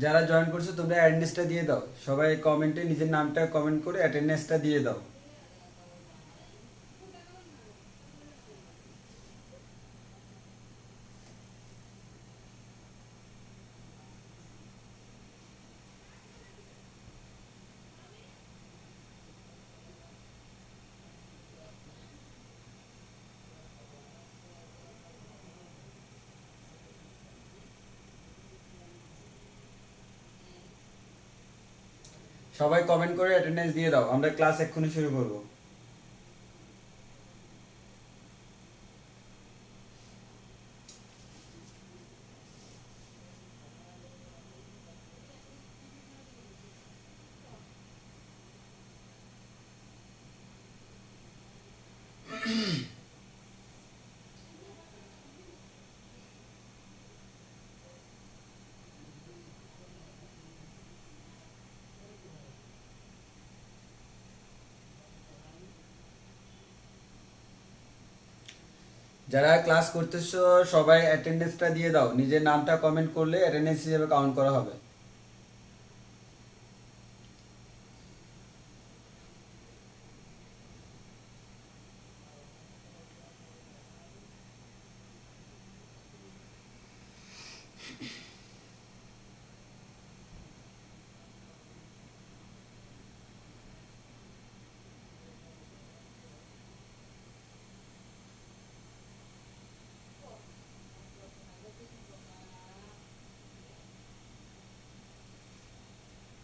যারা জয়েন করছো তোমরা অ্যাটেন্ডেন্সটা দিয়ে দাও, সবাই কমেন্টে নিজের নামটা কমেন্ট করে অ্যাটেন্ডেন্সটা দিয়ে দাও। সবাই কমেন্ট করে অ্যাটেন্ডেন্স দিয়ে দাও, আমরা ক্লাস এক্ষুনি শুরু করব। যারা ক্লাস করতেছো সবাই অ্যাটেন্ডেন্সটা দিয়ে দাও, নিজের নামটা কমেন্ট করলে অ্যাটেন্ডেন্স হিসেবে কাউন্ট করা হবে।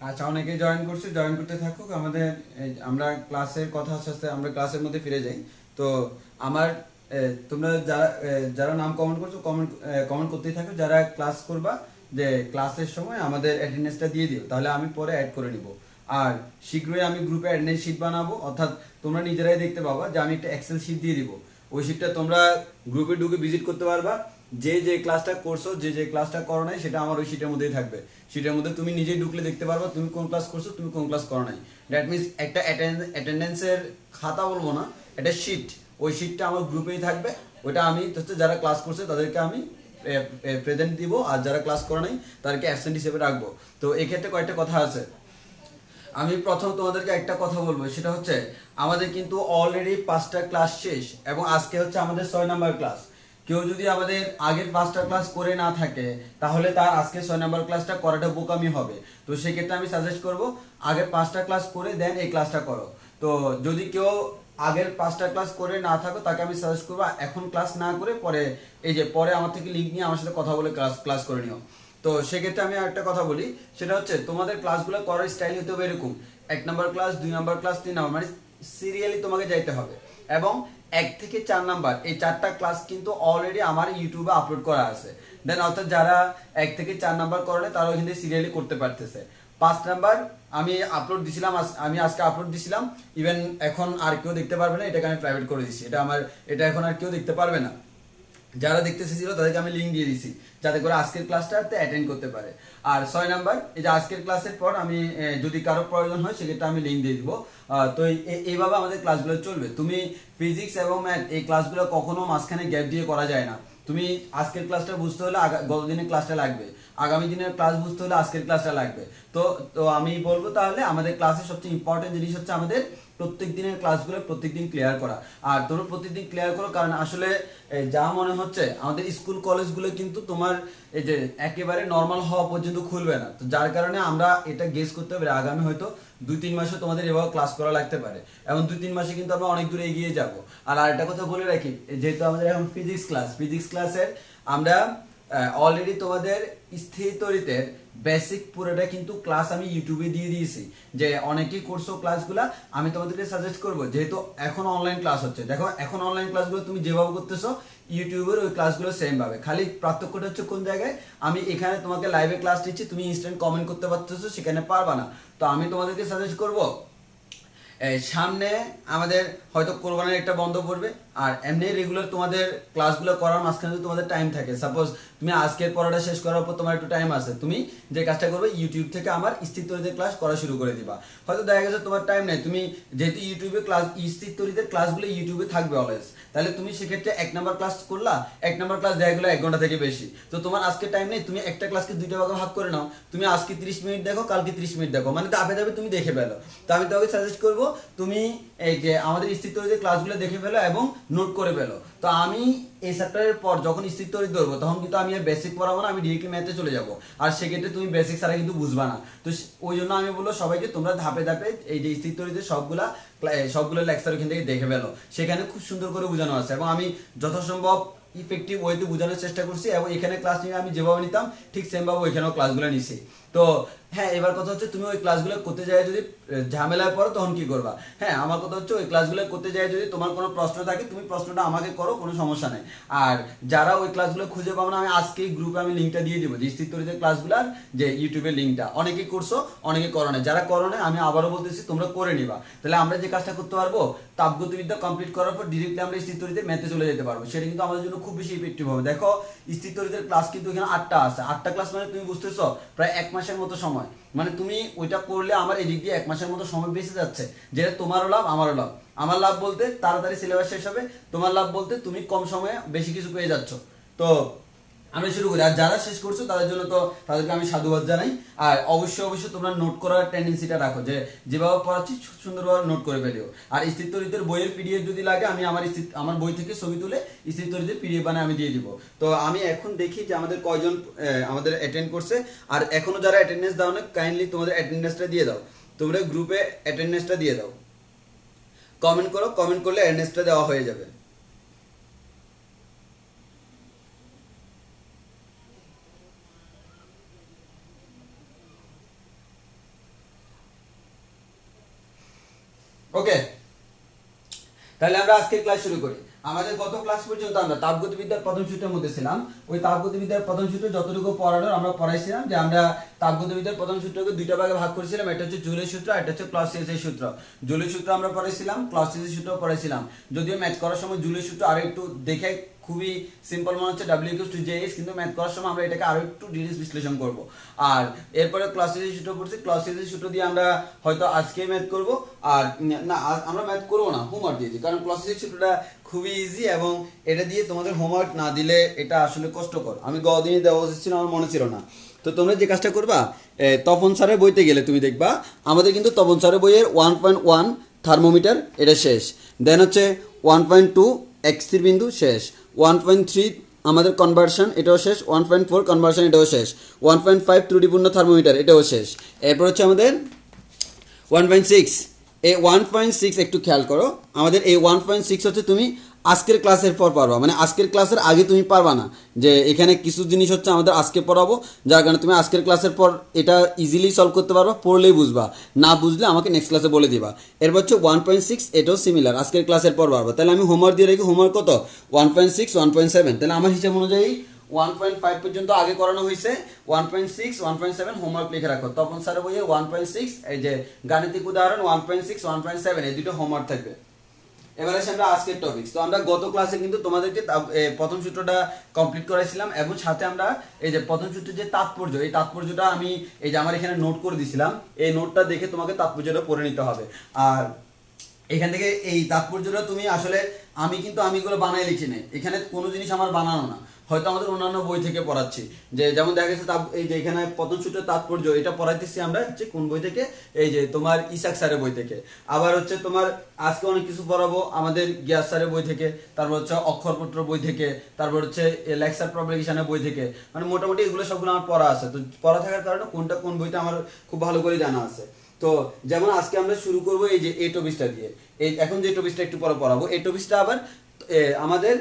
আচ্ছা, অনেকে জয়েন করছে, জয়েন করতে থাকুক। আমাদের আমরা ক্লাসের কথা আস্তে আস্তে আমরা ক্লাসের মধ্যে ফিরে যাই। তো আমার তোমরা যারা যারা নাম কমেন্ট করছো কমেন্ট কমেন্ট করতেই থাকো। যারা ক্লাস করবা যে ক্লাসের সময় আমাদের অ্যাটেন্ডেন্সটা দিয়ে দিও, তাহলে আমি পরে অ্যাড করে নিব। আর শীঘ্রই আমি গ্রুপে অ্যাটেন্ডেন্স শিট বানাবো, অর্থাৎ তোমরা নিজেরাই দেখতে পাবা যে আমি একটা এক্সেল শিট দিয়ে দিব। ওই শিটটা তোমরা গ্রুপে ঢুকে ভিজিট করতে পারবা। যে যে ক্লাসটা করছো, যে যে ক্লাসটা করো নাই, সেটা আমার ওই শিটের মধ্যেই থাকবে। শিটের মধ্যে তুমি নিজেই ঢুকলে দেখতে পারবা তুমি কোন ক্লাস করছো, তুমি কোন ক্লাস করো নাই। দ্যাট মিনস একটা অ্যাটেন্ডেন্সের খাতা বলবো না, একটা শিট। ওই শিটটা আমার গ্রুপেই থাকবে। ওইটা আমি হচ্ছে যারা ক্লাস করছে তাদেরকে আমি প্রেজেন্ট দিব, আর যারা ক্লাস করে নাই তাদেরকে অ্যাবসেন্ট হিসেবে রাখবো। তো এক্ষেত্রে কয়েকটা কথা আছে। আমি প্রথম তোমাদেরকে একটা কথা বলবো, সেটা হচ্ছে আমাদের কিন্তু অলরেডি 5টা ক্লাস শেষ এবং আজকে হচ্ছে আমাদের 6 নাম্বার ক্লাস। কেউ যদি আমাদের আগের 5টা ক্লাস করে না থাকে, তাহলে তার আজকে 6 নাম্বার ক্লাসটা করাটা বোকামি হবে। তো সেক্ষেত্রে আমি সাজেস্ট করব আগের 5টা ক্লাস করে দেন এই ক্লাসটা করো। তো যদি কেউ আগের 5টা ক্লাস করে না থাকো, তাকে আমি সাজেস্ট করবো এখন ক্লাস না করে পরে এই যে পরে আমার থেকে লিঙ্ক নিয়ে আমার সাথে কথা বলে ক্লাস ক্লাস করে নিও। তো সেক্ষেত্রে আমি একটা কথা বলি, সেটা হচ্ছে তোমাদের ক্লাসগুলো করার স্টাইল হতে হবে এরকম: 1 number class, 2 number class, 3 number, মানে সিরিয়ালি তোমাকে যাইতে হবে। এবং 1 থেকে 4 নাম্বার এই 4টা ক্লাস কিন্তু অলরেডি আমার ইউটিউবে আপলোড করা আছে। দেন অর্থাৎ যারা 1 থেকে 4 নাম্বার করে তারা ওইখান থেকে সিরিয়ালি করতে পারতেছে। 5 নাম্বার আমি আপলোড দিছিলাম, আমি আজকে আপলোড দিছিলাম। ইভেন এখন আর কেউ দেখতে পারবে না, এটাকে আমি প্রাইভেট করে দিছি। এটা এখন আর কেউ দেখতে পারবে না। যারা দেখতে এসেছিল তাদেরকে আমি লিঙ্ক দিয়ে দিছি, যাতে করে আজকের ক্লাসটাতে অ্যাটেন্ড করতে পারে। আর 6 নাম্বার, এই যে আজকের ক্লাসের পর আমি যদি কারো প্রয়োজন হয় সেক্ষেত্রে আমি লিঙ্ক দিয়ে দিব। তো এইভাবে আমাদের ক্লাসগুলো চলবে। তুমি ফিজিক্স এবং ম্যাথ এই ক্লাসগুলো কখনো মাঝখানে গ্যাপ দিয়ে করা যায় না। তুমি আজকের ক্লাসটা বুঝতে হলে গত দিনের ক্লাসটা লাগবে, আগামী দিনের ক্লাস বুঝতে হলে আজকের ক্লাসটা লাগবে। তো তো আমি বলবো তাহলে আমাদের ক্লাসের সবচেয়ে ইম্পর্টেন্ট জিনিস হচ্ছে আমাদের প্রত্যেক দিনের ক্লাসগুলো প্রত্যেকদিন ক্লিয়ার করা। আর তোমরা প্রত্যেকদিন ক্লিয়ার করো, কারণ আসলে যা মনে হচ্ছে আমাদের স্কুল কলেজগুলো কিন্তু তোমার এই যে একেবারে নর্মাল হওয়া পর্যন্ত খুলবে না। তো যার কারণে আমরা এটা গেস করতে পারি আগামী হয়তো 2-3 মাসে তোমাদের এভাবে ক্লাস করা লাগতে পারে, এবং 2-3 মাসে কিন্তু আমরা অনেক দূরে এগিয়ে যাব। আর আরেকটা কথা বলে রাখি, যেহেতু আমাদের এখন ফিজিক্স ক্লাসের আমরা অলরেডি তোমাদের স্থির তড়িতের বেসিক পুরোটা কিন্তু ক্লাস আমি ইউটিউবে দিয়ে দিয়েছি। যে অনেকেই করছো ক্লাসগুলা, আমি তোমাদেরকে সাজেস্ট করবো, যেহেতু এখন অনলাইন ক্লাস হচ্ছে, দেখো এখন অনলাইন ক্লাসগুলো তুমি যেভাবে করতেছো ইউটিউবের ওই ক্লাসগুলো সেম ভাবে, খালি পার্থক্যটা হচ্ছে কোন জায়গায় আমি এখানে তোমাকে লাইভে ক্লাস দিচ্ছি, তুমি ইনস্ট্যান্ট কমেন্ট করতে পারতেছো, সেখানে পারবা না। তো আমি তোমাদেরকে সাজেস্ট করবো সামনে আমাদের হয়তো কোরবানির একটা বন্ধ পড়বে, আর এমনি রেগুলার তোমাদের ক্লাসগুলো করার মাঝখানে যদি তোমাদের টাইম থাকে, সাপোজ তুমি আজকের পড়াটা শেষ করার পর তোমার একটু টাইম আছে, তুমি যে কাজটা করবে ইউটিউব থেকে আমার স্থির তরিতের ক্লাস করা শুরু করে দিবা। হয়তো দেখা গেছে তোমার টাইম নেই, তুমি যেহেতু ইউটিউবে ক্লাস স্থির তরিতের ক্লাসগুলো ইউটিউবে থাকবে অলওয়েজ, তাহলে তুমি সেক্ষেত্রে 1 নাম্বার ক্লাস করলা, 1 নাম্বার ক্লাস দেখা গেলো 1 ঘন্টা থেকে বেশি, তো তোমার আজকে টাইম নেই, তুমি একটা ক্লাসকে 2টা ভাগে ভাগ করে নাও, তুমি আজকে 30 মিনিট দেখো, কালকে 30 মিনিট দেখো, মানে ধাপে ধাপে তুমি দেখে ফেলো। তো আমি তোমাকে সাজেস্ট করবো তুমি এই যে আমাদের স্থির তরিতের ক্লাসগুলো দেখে ফেলো এবং নোট করে ফেলো। তো আমি এই চ্যাপ্টারের পর যখন স্থির তরিত ধরবো তখন কিন্তু আমি আর বেসিক পড়াবো না, আমি ডিরেক্টলি ম্যাথে চলে যাবো, আর সেক্ষেত্রে তুমি বেসিক ছাড়া কিন্তু বুঝবা না। তো ওই জন্য আমি বলবো সবাইকে তোমরা ধাপে ধাপে এই যে স্থির তরিতের সবগুলো লেকচার ওখান থেকে দেখে ফেলো, সেখানে খুব সুন্দর করে বোঝানো আছে এবং আমি যথাসম্ভব ইফেক্টিভ ওয়েতে বোঝানোর চেষ্টা করছি, এবং এখানে ক্লাস নিয়ে আমি যেভাবে নিতাম ঠিক সেম ভাবে ওইখানেও ক্লাসগুলো নিছি। তো হ্যাঁ, এবার কথা হচ্ছে তুমি ওই ক্লাসগুলো করতে যায় যদি ঝামেলায় পড়ো তখন কি করবা। হ্যাঁ, আমার কথা হচ্ছে ওই ক্লাসগুলো করতে যায় যদি তোমার কোনো প্রশ্ন থাকে তুমি প্রশ্নটা আমাকে করো, কোনো সমস্যা নেই। আর যারা ওই ক্লাসগুলো খুঁজে পাবো না, আমি আজকে গ্রুপে আমি লিঙ্কটা দিয়ে দিব যে স্থির তরিতের ক্লাসগুলোর যে ইউটিউবের লিঙ্কটা, অনেকে করছো অনেকে করো না, যারা করো না আমি আবারও বলতেছি তোমরা করে নিবা। তাহলে আমরা যে কাজটা করতে পারবো, তাপগতিবিদ্যা কমপ্লিট করার পর ডিরেক্টলি আমরা স্থির তরিতের ম্যাথে চলে যেতে পারবো, সেটা কিন্তু আমাদের জন্য খুব বেশি ইফেক্টিভ হবে। দেখো স্থির তরিতের ক্লাস কিন্তু এখানে 8টা আছে, 8টা ক্লাস মানে তুমি বুঝতেছো প্রায় 1 মাসের মতো সময়, মানে তুমি ওইটা করলে আমার এদিক দিয়ে 1 মাসের মতো সময় বেঁচে যাচ্ছে, যেটা তোমারও লাভ আমারও লাভ। আমার লাভ বলতে তাড়াতাড়ি সিলেবাস শেষ হবে, তোমার লাভ বলতে তুমি কম সময়ে বেশি কিছু পেয়ে যাচ্ছ। তো আমরা শুরু করি। আর যারা শেষ করছো তাদের জন্য তো তাদেরকে আমি সাধুবাদ জানাই। আর অবশ্যই অবশ্যই তোমরা নোট করার টেন্ডেন্সিটা রাখো, যে যেভাবে পড়াচ্ছি সুন্দরভাবে নোট করে ফেলিও। আর স্থির তরিতের বইয়ের পিডিএফ যদি লাগে আমি আমার বই থেকে ছবি তুলে স্থির তরিতের পিডিএফ বানিয়ে আমি দিয়ে দিব। তো আমি এখন দেখি যে আমাদের কয়জন আমাদের অ্যাটেন্ড করছে, আর এখনো যারা অ্যাটেন্ডেন্স দাও না কাইন্ডলি তোমাদের অ্যাটেন্ডেন্সটা দিয়ে দাও, তোমরা গ্রুপে অ্যাটেন্ডেন্সটা দিয়ে দাও, কমেন্ট করো, কমেন্ট করলে অ্যাটেন্ডেন্সটা দেওয়া হয়ে যাবে। ওকে, তাহলে আমরা আজকের ক্লাস শুরু করি। আমাদের গত ক্লাস পর্যন্ত আমরা তাপগতিবিদ্যার প্রথম সূত্রের মধ্যে ছিলাম। ওই তাপগতিবিদ্যার প্রথম সূত্র যতটুকু পড়ানোর আমরা পড়াইছিলাম, যে আমরা তাপগতিবিদ্যার প্রথম সূত্রকে 2টা ভাগে ভাগ করেছিলাম, এটা হচ্ছে জুলের সূত্র, এটা হচ্ছে ক্লসিয়াসের সূত্র। জুলের সূত্র আমরা পড়াইছিলাম, ক্লসিয়াসের সূত্র পড়াইছিলাম। যদিও ম্যাথ করার সময় জুলের সূত্র আরো একটু দেখে খুবই সিম্পল মনে হচ্ছে W=JS, কিন্তু ম্যাথ করার সময় আমরা এটাকে আরো একটু ডিটেইলস বিশ্লেষণ করব। আর এরপরে ক্লসিয়াসের সূত্র পড়ছি, ক্লসিয়াসের সূত্র দিয়ে আমরা হয়তো আজকে ম্যাথ করব, আর না আমরা ম্যাথ করব না, হোমওয়ার্ক দিয়েছি, কারণ ক্লসিয়াসের সূত্রটা খুবই ইজি এবং এটা দিয়ে তোমাদের হোমওয়ার্ক না দিলে এটা আসলে কষ্টকর। আমি গতদিনই দেওয়া উচিত ছিল, আমার মনে ছিল না। তো তোমরা যে কাজটা করবা, তপন স্যারের বইতে গেলে তুমি দেখবা আমাদের কিন্তু তপন স্যারের বইয়ের 1.1 থার্মোমিটার এটা শেষ, দেন হচ্ছে 1.2 স্থির বিন্দু শেষ, 1.3 আমাদের কনভার্সন এটাও শেষ, 1.4 কনভার্সন এটাও শেষ, 1.5 ত্রুটিপূর্ণ থার্মোমিটার এটাও শেষ। এরপর হচ্ছে আমাদের 1.6, এই 1.6 একটু খেয়াল করো, আমাদের এই 1.6 হচ্ছে তুমি আজকের ক্লাসের পর পারবা, মানে আজকের ক্লাসের আগে তুমি পারবা না, যে এখানে কিছু জিনিস হচ্ছে আমাদের আজকে পড়াবো, যার কারণে তুমি আজকের ক্লাসের পর এটা ইজিলি সলভ করতে পারবা, পড়লেই বুঝবা, না বুঝলে আমাকে নেক্সট ক্লাসে বলে দিবা। এরপর হচ্ছে 1.6 এটাও সিমিলার, আজকের ক্লাসের পর পারবা। তাহলে আমি হোমওয়ার্ক দিয়ে রাখি, হোমওয়ার্ক কত 1.6 1.7, তাহলে আমার হিসাব অনুযায়ী 1.5 পর্যন্ত আগে করানো হয়েছে, 1.6 1.7 হোমওয়ার্ক লিখে রাখো। তপন স্যারের বইয়ে 1.6 এই যে গাণিতিক উদাহরণ 1.6 1.7 এই দুটো হোমওয়ার্ক থাকবে। এবার আসি আমরা আজকের টপিকস। তো আমরা গত ক্লাসে কিন্তু তোমাদেরকে প্রথম সূত্রটা কমপ্লিট করাইছিলাম, এবং সাথে আমরা এই যে প্রথম সূত্রের যে তাৎপর্য, এই তাৎপর্যটা আমি এই যে আমার এখানে নোট করে দিছিলাম, এই নোটটা দেখে তোমাকে তাৎপর্যটা পড়ে নিতে হবে। আর এখান থেকে এই তাৎপর্যটা তুমি আসলে আমি এগুলো বানাই লিখি নাই, এখানে কোনো জিনিস আমার বানানো না, হয়তো আমাদের অন্যান্য বই থেকে পড়াচ্ছি, যে যেমন দেখা গেছে এই যে এখানে প্রথম সূত্রের তাৎপর্য এটা পড়াইতেছি আমরা হচ্ছে কোন বই থেকে, এই যে তোমার ইসাক স্যারের বই থেকে। আবার হচ্ছে তোমার আজকে অনেক কিছু পড়াবো আমাদের গিয়াস স্যারের বই থেকে, তারপর হচ্ছে অক্ষরপত্র বই থেকে, তারপর হচ্ছে লেকচার পাবলিকেশনের বই থেকে, মানে মোটামুটি এগুলো সবগুলো আমার পড়া আছে। তো পড়া থাকার কারণে কোনটা কোন বইতে আমার খুব ভালো করে জানা আছে। তো যেমন আজকে আমরা শুরু করবো এই যে এই টপিকটা দিয়ে, এই এখন যে টপিকটা একটু পরে পড়াবো, এই টপিকটা আবার আমাদের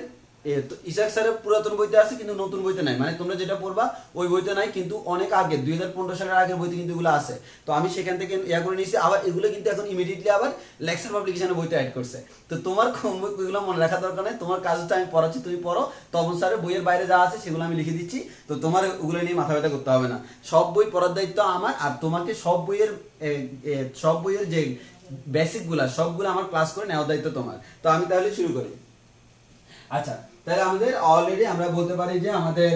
ইসাক স্যারের পুরাতন বইতে আছে কিন্তু নতুন বইতে নাই, মানে তোমরা যেটা পড়বা ওই বইতে নাই, কিন্তু অনেক আগে 2015 সালের আগের বইতে কিন্তু এগুলো আছে। তো আমি সেখান থেকে ইয়া করে নিয়েছি, আবার এগুলো কিন্তু এখন ইমিডিয়েটলি আবার লেকচার পাবলিকেশনের বইতে অ্যাড করছে। তো তোমার বইগুলো মনে রাখা দরকার নেই, তোমার কাজ হচ্ছে আমি পড়াচ্ছি তুমি পড়ো, তপন স্যারের বইয়ের বাইরে যা আছে সেগুলো আমি লিখে দিচ্ছি, তো তোমার ওগুলো নিয়ে মাথা ব্যথা করতে হবে না। সব বই পড়ার দায়িত্ব আমার, আর তোমাকে সব বইয়ের যে বেসিকগুলা সবগুলো আমার ক্লাস করে নেওয়ার দায়িত্ব তোমার। তো আমি তাহলে শুরু করি। আচ্ছা, তাহলে আমাদের অলরেডি আমরা বলতে পারি যে আমাদের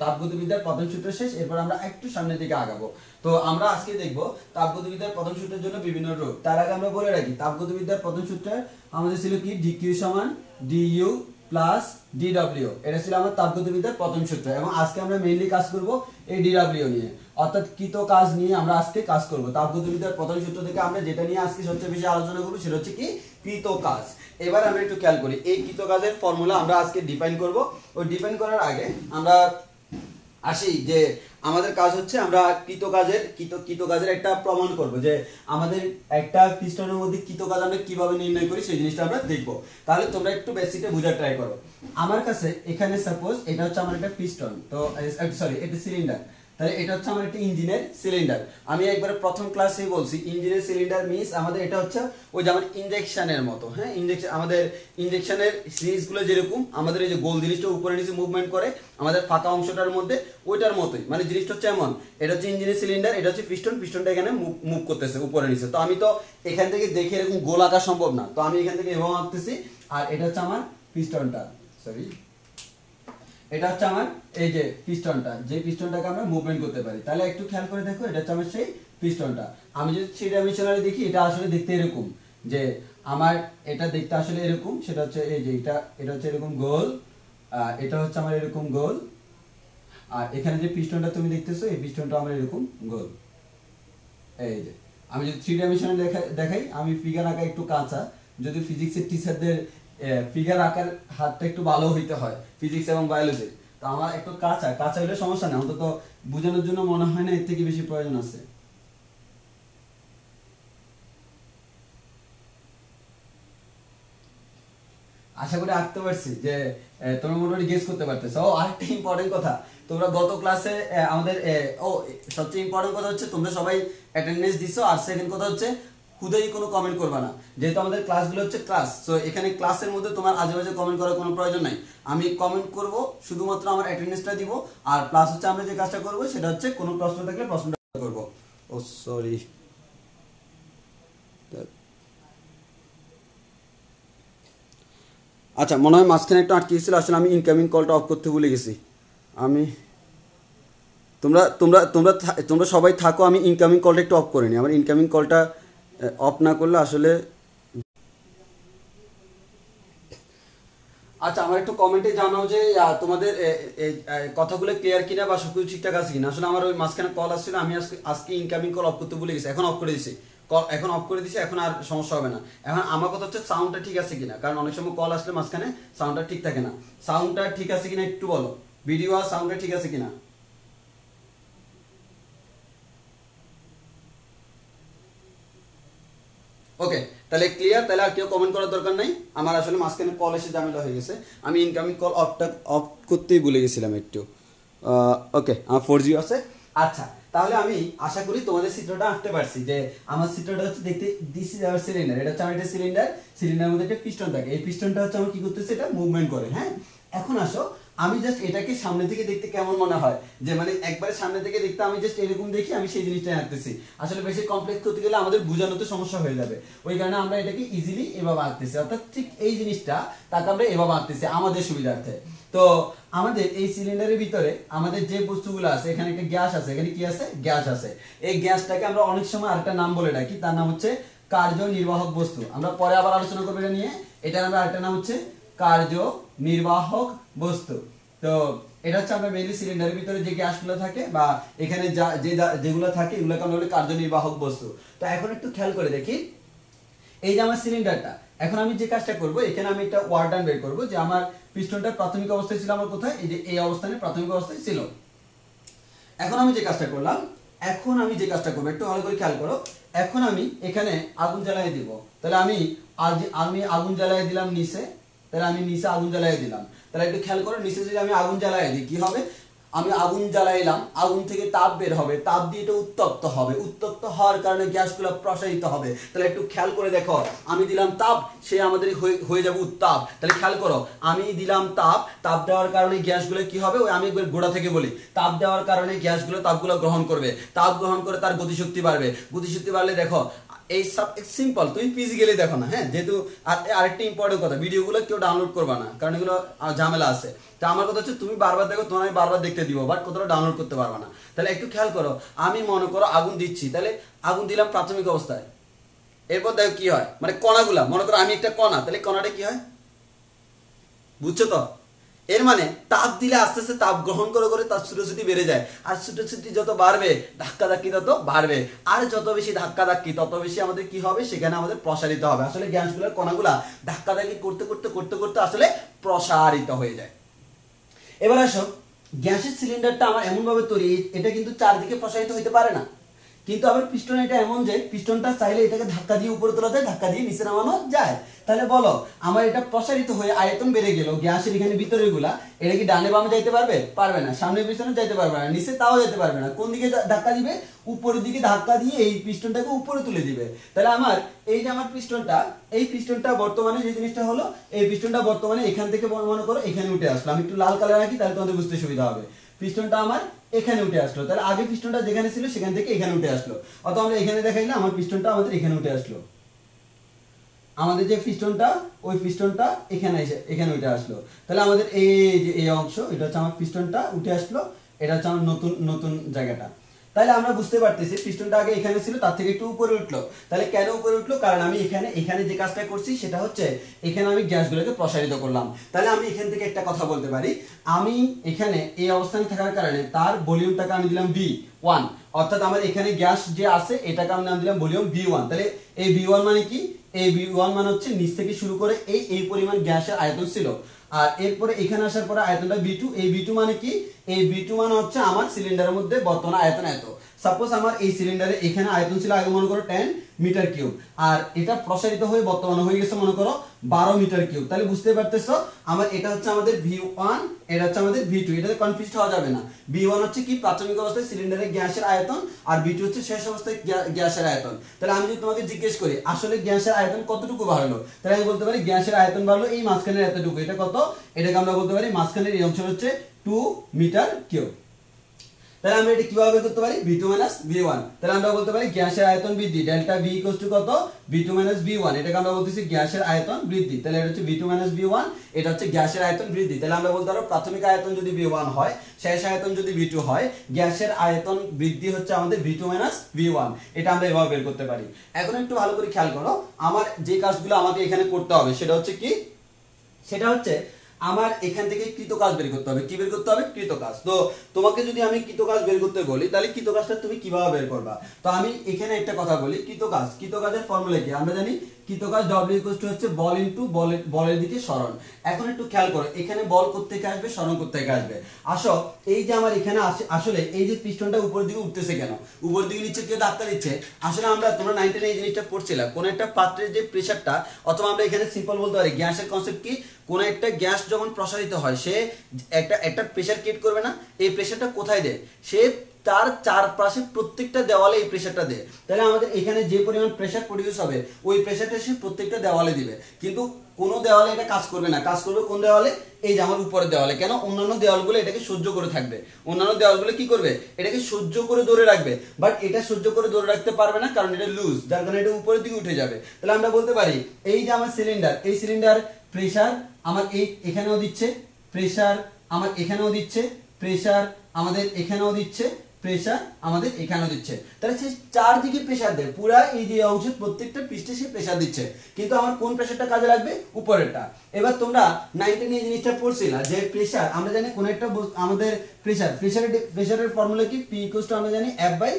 তাপগতিবিদ্যার প্রথম সূত্র শেষ। এরপর আমরা একটু সামনের দিকে আগাবো। তো আমরা আজকে দেখব তাপগতিবিদ্যার প্রথম সূত্রের জন্য বিভিন্ন রূপ। তার আগে আমরা বলে রাখি তাপগতিবিদ্যার প্রথম সূত্রে আমাদের ছিল কি ডিকিউ সমান ডিইউ প্লাস ডিডব্লিউ। এটা ছিল আমার তাপগতিবিদ্যার প্রথম সূত্র, এবং আজকে আমরা মেইনলি কাজ করব এই ডিডব্লিউ নিয়ে, অর্থাৎ কৃত কাজ নিয়ে আমরা আজকে কাজ করব। তাপগতিবিদ্যার প্রথম সূত্র থেকে আমরা যেটা নিয়ে আজকে সবচেয়ে বেশি আলোচনা করব সেটা হচ্ছে কি কৃত কাজ। এবার আমরা একটু খেয়াল করি এই কৃত কাজের ফর্মুলা আমরা আজকে ডিফাইন করব। ওই ডিফাইন করার আগে আমরা আসি যে আমাদের কাজ হচ্ছে আমরা কৃত কাজের একটা প্রমাণ করব, যে আমাদের একটা পিস্টনের মধ্যে কৃত কাজ আমরা কিভাবে নির্ণয় করি সেই জিনিসটা আমরা দেখব। তাহলে তোমরা একটু বেসিকটা বোঝার ট্রাই করো। আমার কাছে এখানে সাপোজ এটা হচ্ছে আমার একটা পিস্টন, তো সরি এটা সিলিন্ডার, তাহলে এটা হচ্ছে আমার একটা ইঞ্জিনের সিলিন্ডার। আমি একবার প্রথম ক্লাসে বলছি ইঞ্জিনের সিলিন্ডার মিনস আমাদের এটা হচ্ছে ওই যে আমার ইনজেকশনের মতো। হ্যাঁ, ইনজেকশন আমাদের ইনজেকশনের সিরিজগুলো যেরকম আমাদের এই যে গোল জিনিসটা উপরে নিচে মুভমেন্ট করে আমাদের ফাঁকা অংশটার মধ্যে, ওইটার মতোই মানে জিনিসটা হচ্ছে এমন। এটা হচ্ছে ইঞ্জিনের সিলিন্ডার, এটা হচ্ছে পিস্টনটা এখানে মুভ করতেছে উপরে নিচে। তো আমি তো এখান থেকে দেখে এরকম গোল আঁকা সম্ভব না, তো আমি এখান থেকে এভাবে আঁকতেছি। আর এটা হচ্ছে আমার পিস্টনটা, সরি এটা হচ্ছে আমার এই যে পিস্টনটা, যে পিস্টনটাকে আমরা মুভমেন্ট করতে পারি। তাহলে একটু খেয়াল করে দেখো, এটা হচ্ছে আমার সেই পিস্টনটা। আমি যদি থ্রি ডাইমেনশনালি দেখি এটা আসলে দেখতে এরকম, যে আমার এটা দেখতে আসলে এরকম, সেটা হচ্ছে এই যে এটা হচ্ছে এরকম গোল, এটা হচ্ছে আমার এরকম গোল, আর এখানে যে পিস্টনটা তুমি দেখতেছো এই পিস্টনটা আমার এরকম গোল। এই যে আমি যদি থ্রি ডাইমেনশনাল দেখাই, আমি ফিগার আঁকা একটু কাঁচা, যদি ফিজিক্সের টিচারদের ফিগার আঁকার হাতটা একটু ভালো হইতে হয় ফিজিক্স এবং বায়োলজি, তো আমার একটু কাঁচা হলে সমস্যা নেই, অন্তত বোঝানোর জন্য মনে হয় না এর থেকে বেশি প্রয়োজন আছে। আশা করি আঁকতে পারছি যে তোমরা মোটামুটি গেস করতে পারতেছো। ও আরেকটা ইম্পর্টেন্ট কথা, তোমরা গত ক্লাসে আমাদের সবচেয়ে ইম্পর্টেন্ট কথা হচ্ছে তোমরা সবাই অ্যাটেন্ডেন্স দিছো, আর সেকেন্ড কথা হচ্ছে খুদেই কোনো কমেন্ট করবা না, যেহেতু আমাদের ক্লাসগুলো হচ্ছে ক্লাস। সো এখানে ক্লাসের মধ্যে তোমার আজেবাজে কমেন্ট করার কোনো প্রয়োজন নাই। আমি কমেন্ট করব শুধুমাত্র আমার অ্যাটেন্ডেন্সটা দিব, আর প্লাস হচ্ছে আমরা যে কাজটা করব সেটা হচ্ছে কোনো প্রশ্ন থাকলে প্রশ্নটা করব। ও সরি, আচ্ছা মনে হয় মাঝখানে একটু আটকে গেছিল, আসলে আমি ইনকামিং কলটা অফ করতে ভুলে গেছি। আমি তোমরা তোমরা তোমরা তোমরা সবাই থাকো, আমি ইনকামিং কলটা একটু অফ করে নিই। আমার ইনকামিং কলটা অফ না করলে আসলে, আচ্ছা আমার একটু কমেন্টে জানাও যে তোমাদের কথাগুলো ক্লিয়ার কিনা বা সবকিছু ঠিকঠাক আছে কিনা। আসলে আমার ওই মাঝখানে কল আসছিল, আমি আজকে ইনকামিং কল অফ করতে ভুলে গেছি, এখন অফ করে দিছি। এখন অফ করে দিছি, এখন আর সমস্যা হবে না। এখন আমার কথা হচ্ছে সাউন্ডটা ঠিক আছে কিনা, কারণ অনেক সময় কল আসলে মাঝখানে সাউন্ডটা ঠিক থাকে না। সাউন্ডটা ঠিক আছে কিনা একটু বলো, ভিডিও আর সাউন্ডটা ঠিক আছে কিনা। ওকে, তাহলে ক্লিয়ার, তাহলে আর কেউ কমেন্ট করার দরকার নাই। আমার আসলে মাঝখানে কল এসে ঝামেলা হয়ে গেছে, আমি ইনকামিং কল অফ করতেই ভুলে গেছিলাম একটু। ওকে, আমার 4G আছে। আচ্ছা, তাহলে আমি আশা করি তোমাদের চিত্রটা আঁকতে পারছি, যে আমার চিত্রটা হচ্ছে দেখতে, দিস ইজ আওয়ার সিলিন্ডার, এটা হচ্ছে আমার একটা সিলিন্ডারের মধ্যে একটা পিস্টন থাকে, এই পিস্টনটা হচ্ছে আমার কি করতেছে, এটা মুভমেন্ট করে। হ্যাঁ, এখন আসো আমি জাস্ট এটাকে সামনে থেকে দেখতে কেমন মনে হয়, যে মানে একবারে সামনে থেকে দেখতে আমি জাস্ট এরকম দেখি, আমি সেই জিনিসটা আঁকতেছি। আসলে বেশি কমপ্লেক্স করতে গেলে আমাদের বোঝানোতে সমস্যা হয়ে যাবে, ওই কারণে আমরা এটাকে ইজিলি এভাবে আঁকতেছি, অর্থাৎ ঠিক এই জিনিসটা তাকে আমরা এভাবে আঁকতেছি আমাদের সুবিধার্থে। তো আমাদের এই সিলিন্ডারের ভিতরে আমাদের যে বস্তুগুলো আছে, এখানে একটা গ্যাস আছে, এখানে কি আছে, গ্যাস আছে। এই গ্যাসটাকে আমরা অনেক সময় আরেকটা নাম বলে ডাকি, তার নাম হচ্ছে কার্যনির্বাহক বস্তু। আমরা পরে আবার আলোচনা করবো এটা নিয়ে। এটার আমরা আরেকটা নাম হচ্ছে কার্যনির্বাহক বস্তু। তো এটা হচ্ছে আমরা মেইনলি সিলিন্ডারের ভিতরে যে গ্যাসগুলো থাকে বা এখানে যেগুলো থাকে এগুলোকে আমরা বলি কার্যনির্বাহক বস্তু। তো এখন একটু খেয়াল করে দেখি, এই যে আমার সিলিন্ডারটা, এখন আমি যে কাজটা করব, এখানে আমি একটা ওয়ার্ক ডান বের করব, যে আমার পিস্টনটা প্রাথমিক অবস্থায় ছিল আমার কোথায়, এই যে এই অবস্থানে প্রাথমিক অবস্থায় ছিল। এখন আমি যে কাজটা করলাম, এখন আমি যে কাজটা করবো একটু ভালো করে খেয়াল করো। এখন আমি এখানে আগুন জ্বালিয়ে দিব, তাহলে আমি আগুন জ্বালিয়ে দিলাম নিচে, তাহলে আমি নিচে আগুন জ্বালিয়ে দিলাম। তাহলে একটু খেয়াল করো, নিচে যদি আমি আগুন জ্বালিয়ে দিই কি হবে, আমি আগুন জ্বালাইলাম, আগুন থেকে তাপ বের হবে, তাপ দিয়ে এটা উত্তপ্ত হবে, উত্তপ্ত হওয়ার কারণে গ্যাসগুলো প্রসারিত হবে। তাহলে একটু খেয়াল করে দেখো, আমি দিলাম তাপ, সে আমাদের হয়ে যাবে উত্তাপ। তাহলে খেয়াল করো, আমি দিলাম তাপ দেওয়ার কারণে গ্যাসগুলো কি হবে, ওই আমি একবার গোড়া থেকে বলি, তাপ দেওয়ার কারণে গ্যাসগুলো তাপগুলো গ্রহণ করবে, তাপ গ্রহণ করে তার গতিশক্তি বাড়বে, গতিশক্তি বাড়লে দেখো এই সব সিম্পল, তুমি ফিজিক্যালি দেখো না, হ্যাঁ, যেহেতু আরেকটা ইম্পর্টেন্ট কথা, ভিডিওগুলো কেউ ডাউনলোড করবা না, কারণ এগুলো ঝামেলা আছে। তো আমার কথা হচ্ছে তুমি বারবার দেখো, তোমার আমি বারবার দেখতে দিব, বাট কোথাও ডাউনলোড করতে পারবা না। তাহলে একটু খেয়াল করো, আমি মনে করো আগুন দিচ্ছি, তাহলে আগুন দিলাম প্রাথমিক অবস্থায়, এরপর দেখো কি হয়, মানে কণাগুলা, মনে করো আমি একটা কণা, তাহলে কণাটা কি হয়, বুঝছো তো? এর মানে তাপ দিলে আস্তে আস্তে তাপ গ্রহণ করে করে তার ছুটোছুটি বেড়ে যায়, আর ছুটোছুটি যত বাড়বে ধাক্কা ধাক্কি তত বাড়বে, আর যত বেশি ধাক্কা ধাক্কি তত বেশি আমাদের কি হবে, সেখানে আমাদের প্রসারিত হবে। আসলে গ্যাসগুলোর কণাগুলা ধাক্কা ধাক্কি করতে করতে করতে করতে আসলে প্রসারিত হয়ে যায়। এবার আসো, গ্যাসের সিলিন্ডারটা আমার এমন ভাবে তৈরি, এটা কিন্তু চারদিকে প্রসারিত হতে পারে না, কিন্তু আবার পিস্টন এটা এমন যে পিস্টনটা চাইলে এটাকে ধাক্কা দিয়ে উপরে তোলা যায়, ধাক্কা দিয়ে নিচে নামানো যায়। তাহলে বলো, আমার এটা প্রসারিত হয়ে আয়তন বেড়ে গেল, গ্যাসের এখানে ভিতরের গুলা, এটা কি ডানে বামে যাইতে পারবে? পারবে না। সামনে পিছনে যাইতে পারবে না, নিচে তাও যেতে পারবে না। কোন দিকে ধাক্কা দিবে? উপরের দিকে ধাক্কা দিয়ে এই পিস্টনটাকে উপরে তুলে দিবে। তাহলে আমার এই যে আমার পিস্টনটা, এই পিস্টনটা বর্তমানে যে জিনিসটা হলো, এই পিস্টনটা বর্তমানে এখান থেকে মনে করো এখানে উঠে আসলো। আমি একটু লাল কালার রাখি, তাহলে তোমাদের বুঝতে সুবিধা হবে। পিস্টনটা আমার এখানে উঠে আসলো, তাহলে আগে পিস্টনটা যেখানে ছিল সেখান থেকে এখানে উঠে আসলো, অথবা আমরা এখানে দেখাইলে আমার পিস্টনটা আমাদের এখানে উঠে আসলো। আমাদের যে পিস্টনটা, ওই পিস্টনটা এখানে এসে এখানে উঠে আসলো। তাহলে আমাদের এই যে এই অংশ, এটা হচ্ছে আমার পিস্টনটা উঠে আসলো, এটা হচ্ছে আমার নতুন নতুন জায়গাটা। তাহলে আমরা বুঝতে পারতেছি পিস্টনটা আগে এখানে ছিল, তার থেকে একটু উপরে উঠলো। তাহলে কেন উপরে উঠলো? কারণ আমি এখানে এখানে যে কাজটা করছি সেটা হচ্ছে এখানে আমি গ্যাসগুলোকে প্রসারিত করলাম। তাহলে আমি এখান থেকে একটা কথা বলতে পারি, আমি এখানে এই অবস্থানে থাকার কারণে তার ভলিউমটাকে আমি দিলাম V1, অর্থাৎ আমার এখানে গ্যাস যে আছে এটাকে আমি নাম দিলাম ভলিউম V1। তাহলে এই V1 মানে কি? এই V1 মানে হচ্ছে নিচ থেকে শুরু করে এই পরিমাণ গ্যাসের আয়তন ছিল, আর এরপরে এখানে আসার পরে আয়তনটা V2। এই V2 মানে কি? এই V2 মানে হচ্ছে আমার সিলিন্ডারের মধ্যে বর্তমান আয়তন এত। সাপোজ আমার এই সিলিন্ডারে এখানে আয়তন ছিল আগে মনে করো 10 মিটার কিউব, আর এটা প্রসারিত হয়ে বর্তমানে হয়ে গেছে মনে করো 12 মিটার কিউব। তাহলে বুঝতে পারতেছো আমার এটা হচ্ছে আমাদের V1, এটা হচ্ছে আমাদের V2, এটাতে কনফিউজ হওয়া যাবে না। V1 হচ্ছে কি? প্রাথমিক অবস্থায় সিলিন্ডারের গ্যাসের আয়তন, আর V2 হচ্ছে শেষ অবস্থায় গ্যাসের আয়তন। তাহলে আমি যদি তোমাকে জিজ্ঞেস করি আসলে গ্যাসের আয়তন কতটুকু বাড়লো, তাহলে আমি বলতে পারি গ্যাসের আয়তন বাড়লো এই মাঝখানের এতটুকু। এটা কত? এটাকে আমরা বলতে পারি মাঝখানের এই অংশ হচ্ছে 2 মিটার কিউব। তাহলে আমরা এটা কিভাবে বের করতে পারি? V2 V1। তাহলে আমরা বলতে পারি গ্যাসের আয়তন বৃদ্ধি, ডেল্টা V কত? V2 V1। এটাকে আমরা বলতেছি গ্যাসের আয়তন বৃদ্ধি। তাহলে এটা হচ্ছে V2 V1, এটা হচ্ছে গ্যাসের আয়তন বৃদ্ধি। তাহলে আমরা বলতে পারবো প্রাথমিক আয়তন যদি V1 হয়, শেষ আয়তন যদি V2 হয়, গ্যাসের আয়তন বৃদ্ধি হচ্ছে আমাদের V2 V1। এটা আমরা এভাবে বের করতে পারি। এখন একটু ভালো করে খেয়াল করো, আমার যে কাজগুলো আমাকে এখানে করতে হবে সেটা হচ্ছে কি? সেটা হচ্ছে আমার এখান থেকে কৃতকাজ বের করতে হবে। কি বের করতে হবে? কৃতকাজ। তো তোমাকে যদি আমি কৃতকাজ বের করতে বলি, তাহলে কৃতকাজটা তুমি কিভাবে বের করবা? তো আমি এখানে একটা কথা বলি, কৃতকাজের ফর্মুলা কি আমরা জানি। কৃতকাজ W হচ্ছে বল ইনটু বলের দিকে সরণ। এখন একটু খেয়াল করো, এখানে বল কোত্থেকে আসবে, সরণ কোত্থেকে আসবে। আসো, এই যে আমার এখানে আসলে এই যে পিস্টনটা উপরের দিকে উঠতেছে কেন? উপরের দিকে নিচে কে ধাক্কা দিচ্ছে? আসলে আমরা তোমরা 9 এই জিনিসটা পড়ছিলাম, কোন একটা পাত্রের যে প্রেসারটা, অথবা আমরা এখানে সিম্পল বলতে পারি গ্যাসের কনসেপ্ট কি, কোন একটা গ্যাস যখন প্রসারিত হয় সে একটা প্রেসার ক্রিয়েট করবে না? এই প্রেসারটা কোথায় দেয়? সে তার চারপাশে প্রত্যেকটা দেওয়ালে এই প্রেসারটা দেয়। তাহলে আমাদের এখানে যে পরিমাণ প্রেসার প্রডিউস হবে ওই প্রেসারটা সে প্রত্যেকটা দেওয়ালে দিবে, কিন্তু কোন দেওয়ালে এটা কাজ করবে না। কাজ করবে কোন দেওয়ালে? এই যে আমার উপরের দেওয়ালে। কেন? অন্যান্য দেওয়ালগুলো এটাকে সহ্য করে থাকবে, অন্যান্য দেওয়ালগুলো কি করবে? এটাকে সহ্য করে ধরে রাখবে, বাট এটা সহ্য করে ধরে রাখতে পারবে না, কারণ এটা লুজ, যার কারণে এটা উপরের দিকে উঠে যাবে। তাহলে আমরা বলতে পারি এই যে আমার সিলিন্ডার, এই সিলিন্ডার প্রেসার আমার এখানেও দিচ্ছে, প্রেসার আমার এখানেও দিচ্ছে, প্রেসার আমাদের এখানেও দিচ্ছে, প্রেসার আমাদের এখানেও দিচ্ছে। তাহলে সে চারদিকে প্রেসার দেয়, পুরা এই যে অংশের প্রত্যেকটা পৃষ্ঠে সে প্রেসার দিচ্ছে, কিন্তু আমার কোন প্রেসারটা কাজে লাগবে? উপরেরটা। এবার তোমরা 9 এই জিনিসটা পড়ছিলা যে প্রেসার আমরা জানি কোন একটা আমাদের প্রেসারের ফর্মুলা কি? P আমরা জানি F/A।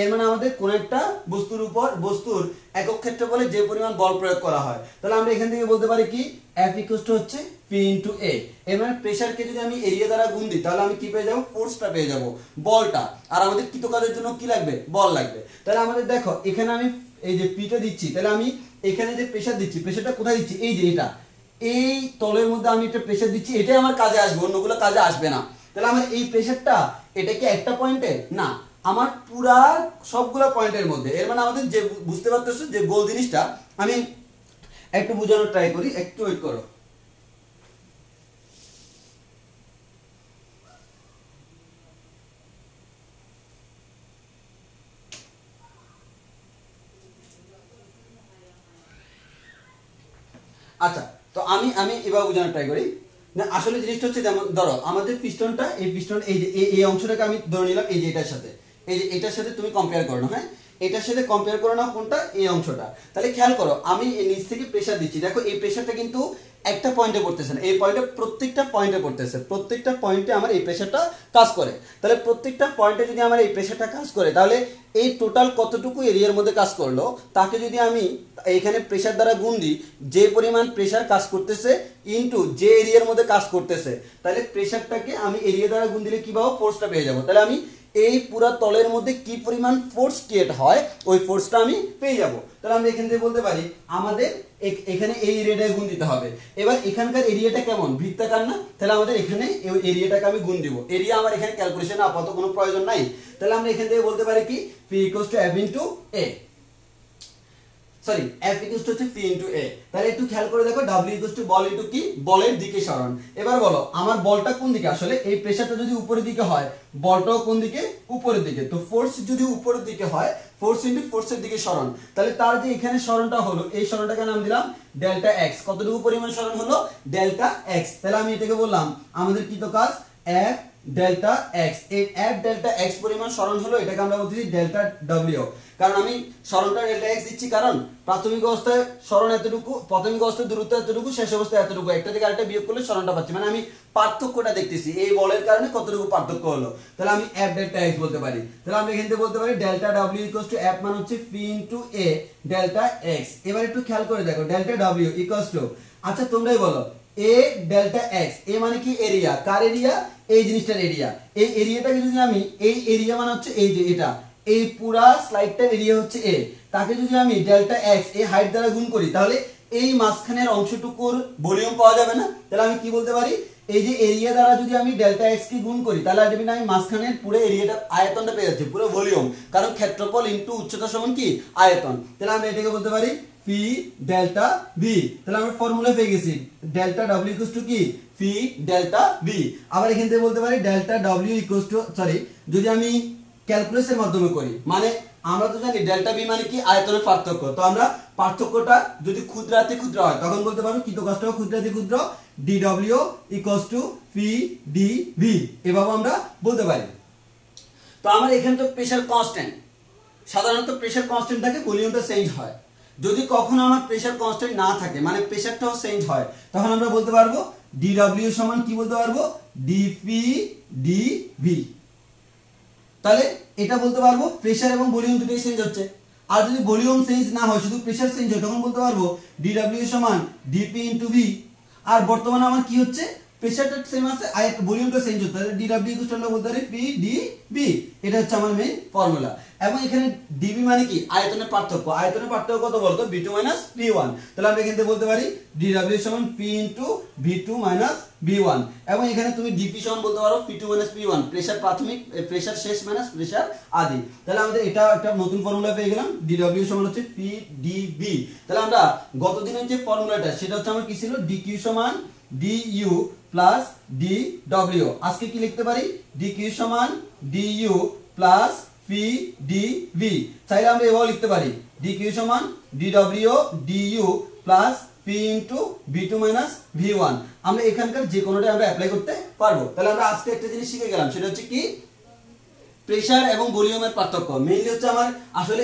এর মানে আমাদের কোন একটা বস্তুর উপর বস্তুর একক ক্ষেত্রফলে যে পরিমাণ বল প্রয়োগ করা হয়। তাহলে আমরা এখান থেকে বলতে পারি কি? F হচ্ছে P × A। এর মানে প্রেসারকে যদি আমি এরিয়া দ্বারা গুণ দিই তাহলে আমি কি পেয়ে যাব? ফোর্সটা পেয়ে যাব, বলটা। আর আমাদের কৃতকাজের জন্য কি লাগবে? বল লাগবে। তাহলে আমাদের দেখো এখানে আমি এই যে পিটা দিচ্ছি, তাহলে আমি এখানে যে প্রেসার দিচ্ছি, প্রেসারটা কোথায় দিচ্ছি? এই যে এটা, এই তলের মধ্যে আমি একটা প্রেসার দিচ্ছি, এটাই আমার কাজে আসবে, অন্যগুলো কাজে আসবে না। তাহলে আমার এই প্রেসারটা এটা কি একটা পয়েন্টে? না, আমার পুরা সবগুলো পয়েন্টের মধ্যে। এর মানে আমাদের যে বুঝতে পারতেছো যে গোল জিনিসটা, আমি একটু বোঝানোর ট্রাই করি, একটু ওয়েট করো। আচ্ছা, তো আমি আমি এবার বোঝানোর ট্রাই করি। না আসলে জিনিসটা হচ্ছে যেমন ধরো আমাদের পিস্টনটা, এই পিস্টন এই যে এই অংশটাকে আমি ধরে নিলাম এই যে এটার সাথে, এই যে এটার সাথে তুমি কম্পেয়ার করো না, হ্যাঁ এটার সাথে কম্পেয়ার করে নাও কোনটা, এই অংশটা। তাহলে খেয়াল করো আমি এই নিচ থেকে প্রেসার দিচ্ছি, দেখো এই প্রেসারটা কিন্তু একটা পয়েন্টে পড়তেছে না, এই পয়েন্টে প্রত্যেকটা পয়েন্টে পড়তেছে, প্রত্যেকটা পয়েন্টে আমার এই প্রেসারটা কাজ করে। তাহলে প্রত্যেকটা পয়েন্টে যদি আমার এই প্রেসারটা কাজ করে, তাহলে এই টোটাল কতটুকু এরিয়ার মধ্যে কাজ করলো তাকে যদি আমি এখানে প্রেসার দ্বারা গুণ দিই, যে পরিমাণ প্রেসার কাজ করতেছে ইনটু যে এরিয়ার মধ্যে কাজ করতেছে, তাহলে প্রেসারটাকে আমি এরিয়া দ্বারা গুণ দিলে কি পাবো, ফোর্সটা পেয়ে যাবো। তাহলে আমি এই পুরো তলের মধ্যে কি পরিমাণ ফোর্স ক্রিয়েট হয় ওই ফোর্সটা আমি পেয়ে যাব। তাহলে আমি এখান থেকে বলতে পারি আমাদের এখানে এই এরিয়াটাকে গুণ দিতে হবে। এবার এখানকার এরিয়াটা কেমন, বৃত্তাকার না, তাহলে আমাদের এখানে এই এরিয়াটাকে আমি গুণ দিব। এরিয়া আমার এখানে ক্যালকুলেশন আপাতত কোনো প্রয়োজন নাই। তাহলে আমরা এখান থেকে বলতে পারি কি P equals to F into A, sorry F equals to হচ্ছে P into A। তাহলে একটু খেয়াল করে দেখো W equals to ball into কি, বলের দিকে সরণ। এবার বলো আমার বলটা কোন দিকে, আসলে এই প্রেসারটা যদি উপরের দিকে হয় বলটাও কোন দিকে, উপরের দিকে। তো ফোর্স যদি উপরের দিকে হয় ফোর্স ইনটু ফোর্সের দিকে সরণ, তাহলে তার যে এখানে সরণটা হলো এই সরণটাকে নাম দিলাম ডেল্টা এক্স। কতটুকু পরিমাণ সরণ হলো, ডেল্টা এক্স। তাহলে আমি এটাকে বললাম আমাদের কি তো কাজ, F ডেল্টা এক্স। এই F ডেল্টা এক্স পরিমাণ সরণ হলো, এটাকে আমরা বলতেছি ডেল্টা ডব্লিউ। কারণ আমি সরণটা ডেল্টা এক্স দিচ্ছি কারণ প্রাথমিক অবস্থায় সরণ এতটুকু, প্রাথমিক অবস্থায় দূরত্ব এতটুকু, শেষ অবস্থায় এতটুকু, একটা থেকে আরেকটা বিয়োগ করলে সরণটা পাচ্ছি, মানে আমি পার্থক্যটা দেখতেছি এই বলের কারণে কতটুকু পার্থক্য হলো। তাহলে আমি F ডেল্টা এক্স বলতে পারি। তাহলে আমি এখান থেকে বলতে পারি delta W equals to F মানে হচ্ছে P into A delta x. এবার একটু খেয়াল করে দেখো ডেল্টা ডব্লিউ ইকুয়ালস টু, আচ্ছা তোমরাই বলো A ডেল্টা এক্স, এ মানে কি এরিয়া, কার এরিয়া, এই জিনিসটার এরিয়া। এই এরিয়াটাকে যদি আমি, এই এরিয়া মানে হচ্ছে এই যে এটা, এই পুরা স্লাইডটার এরিয়া হচ্ছে A, তাকে যদি আমি ডেল্টা এক্স এই হাইট দ্বারা গুণ করি তাহলে এই মাঝখানের অংশটুকুর ভলিউম পাওয়া যাবে না। তাহলে আমি কি বলতে পারি, এই যে এরিয়া দ্বারা যদি আমি ডেল্টা এক্স কে গুণ করি তাহলে আসবে না, আমি মাঝখানের পুরো এরিয়াটা আয়তনটা পেয়ে যাচ্ছি, পুরো ভলিউম, কারণ ক্ষেত্রফল ইনটু উচ্চতা সমান কি আয়তন। তাহলে আমি এটাকে বলতে পারি P ডেল্টা B। তাহলে আমরা ফর্মুলা পেয়ে গেছি ডেল্টা W ইকুয়ালস টু কি, P ডেল্টা B। আবার এখান থেকে বলতে পারি delta W equals two, sorry যদি আমি ক্যালকুলেশনের মাধ্যমে করি, মানে আমরা তো জানি ডেল্টা বি মানে কি আয়তনের পার্থক্য, তো আমরা পার্থক্যটা যদি ক্ষুদ্রাতি ক্ষুদ্র হয় তখন বলতে পারবো কৃতকাষ্ঠ ক্ষুদ্রাতি ক্ষুদ্র DW ইকুয়ালস টু PdV, এভাবে আমরা বলতে পারি। তো আমার এখানে তো প্রেসার কনস্ট্যান্ট, সাধারণত প্রেসার কনস্ট্যান্ট থাকে, ভলিউমটা চেঞ্জ হয়। যদি কখনো আমার প্রেসার কনস্ট্যান্ট না থাকে মানে প্রেসারটাও চেঞ্জ হয়, তখন আমরা বলতে পারবো DW সমান কি বলতে পারবো, dP/dV। তাহলে এটা বলতে পারবো প্রেসার এবং ভলিউম দুটোই চেঞ্জ হচ্ছে। আর যদি ভলিউম চেঞ্জ না হয় শুধু প্রেসার চেঞ্জ হয় তখন বলতে পারবো DW সমান dP/V। আর বর্তমানে আমার কি হচ্ছে, প্রেসারটা সেম আছে আর ভলিউমটা চেঞ্জ হচ্ছে, তাহলে DW ইকুয়াল টু বলতে পারি PdV। এটা হচ্ছে আমার মেইন ফর্মুলা। এবং এখানে dV মানে কি আয়তনের পার্থক্য, আয়তনের পার্থক্য কত বলতো, V2 - V1। তাহলে আমরা এখান থেকে বলতে পারি DW সমান P * V2 - V1। এবং এখানে তুমি dP সমান বলতে পারো P2 - P1, প্রেসার প্রাথমিক, প্রেসার শেষ মাইনাস প্রেসার আদি। তাহলে আমাদের এটা একটা নতুন ফর্মুলা পেয়ে গেলাম, DW সমান হচ্ছে PdV। তাহলে আমরা গত দিনের যে ফর্মুলাটা সেটা হচ্ছে আমার কি ছিল, dQ সমান du প্লাস dw। আজকে কি লিখতে পারি, dQ সমান du প্লাস PdV। চাইলে আমরা এভাবে লিখতে পারি dQ সমান dw du plus P into V2 - V1। আমরা এখানকার যে কোনোটা আমরা অ্যাপ্লাই করতে পারবো। তাহলে আমরা আজকে একটা জিনিস শিখে গেলাম, সেটা হচ্ছে কি প্রেসার এবং ভলিউমের পার্থক্য। মেইনলি হচ্ছে আমার আসলে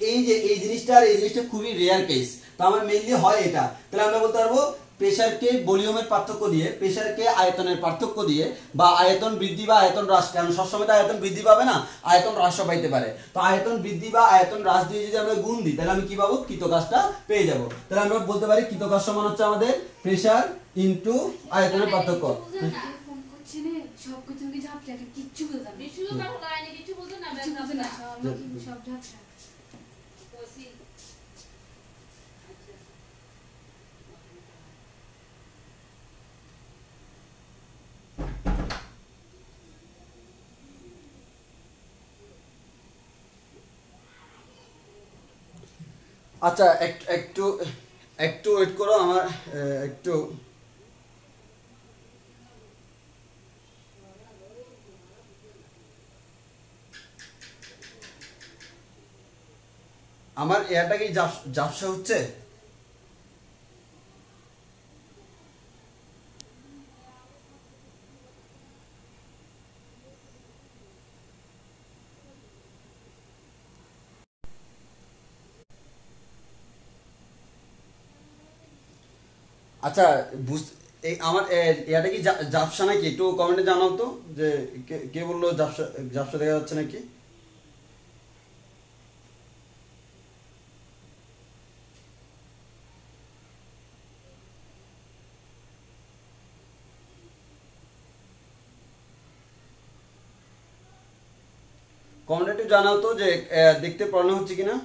এই যে এই জিনিসটা আর এই জিনিসটা খুবই রেয়ার কেস, তো আমার মেইনলি হয় এটা। তাহলে আমরা বলতে পারবো প্রেসারকে ভলিউমের পার্থক্য দিয়ে, প্রেসারকে আয়তনের পার্থক্য দিয়ে, বা আয়তন বৃদ্ধি বা আয়তন হ্রাস, কারণ সবসময় তো আয়তন বৃদ্ধি পাবে না, আয়তন হ্রাসও পাইতে পারে। তো আয়তন বৃদ্ধি বা আয়তন হ্রাস দিয়ে যদি আমরা গুণ দিই তাহলে আমি কি পাবো, কৃতকাজটা পেয়ে যাব। তাহলে আমরা বলতে পারি কৃতকাজ সমান হচ্ছে আমাদের প্রেসার ইনটু আয়তনের পার্থক্য। আচ্ছা একটু একটু ওয়েট করো, আমার একটু আমার এয়ারটা কি ঝাপসা হচ্ছে। আচ্ছা, এই আমার এটা কি ঝাপসা নাকি? একটু কমেন্টে জানাও তো যে কে কে বললো ঝাপসা, ঝাপসা দেখা যাচ্ছে নাকি। কমেন্টে একটু জানাও তো যে দেখতে প্রবলেম হচ্ছে কিনা।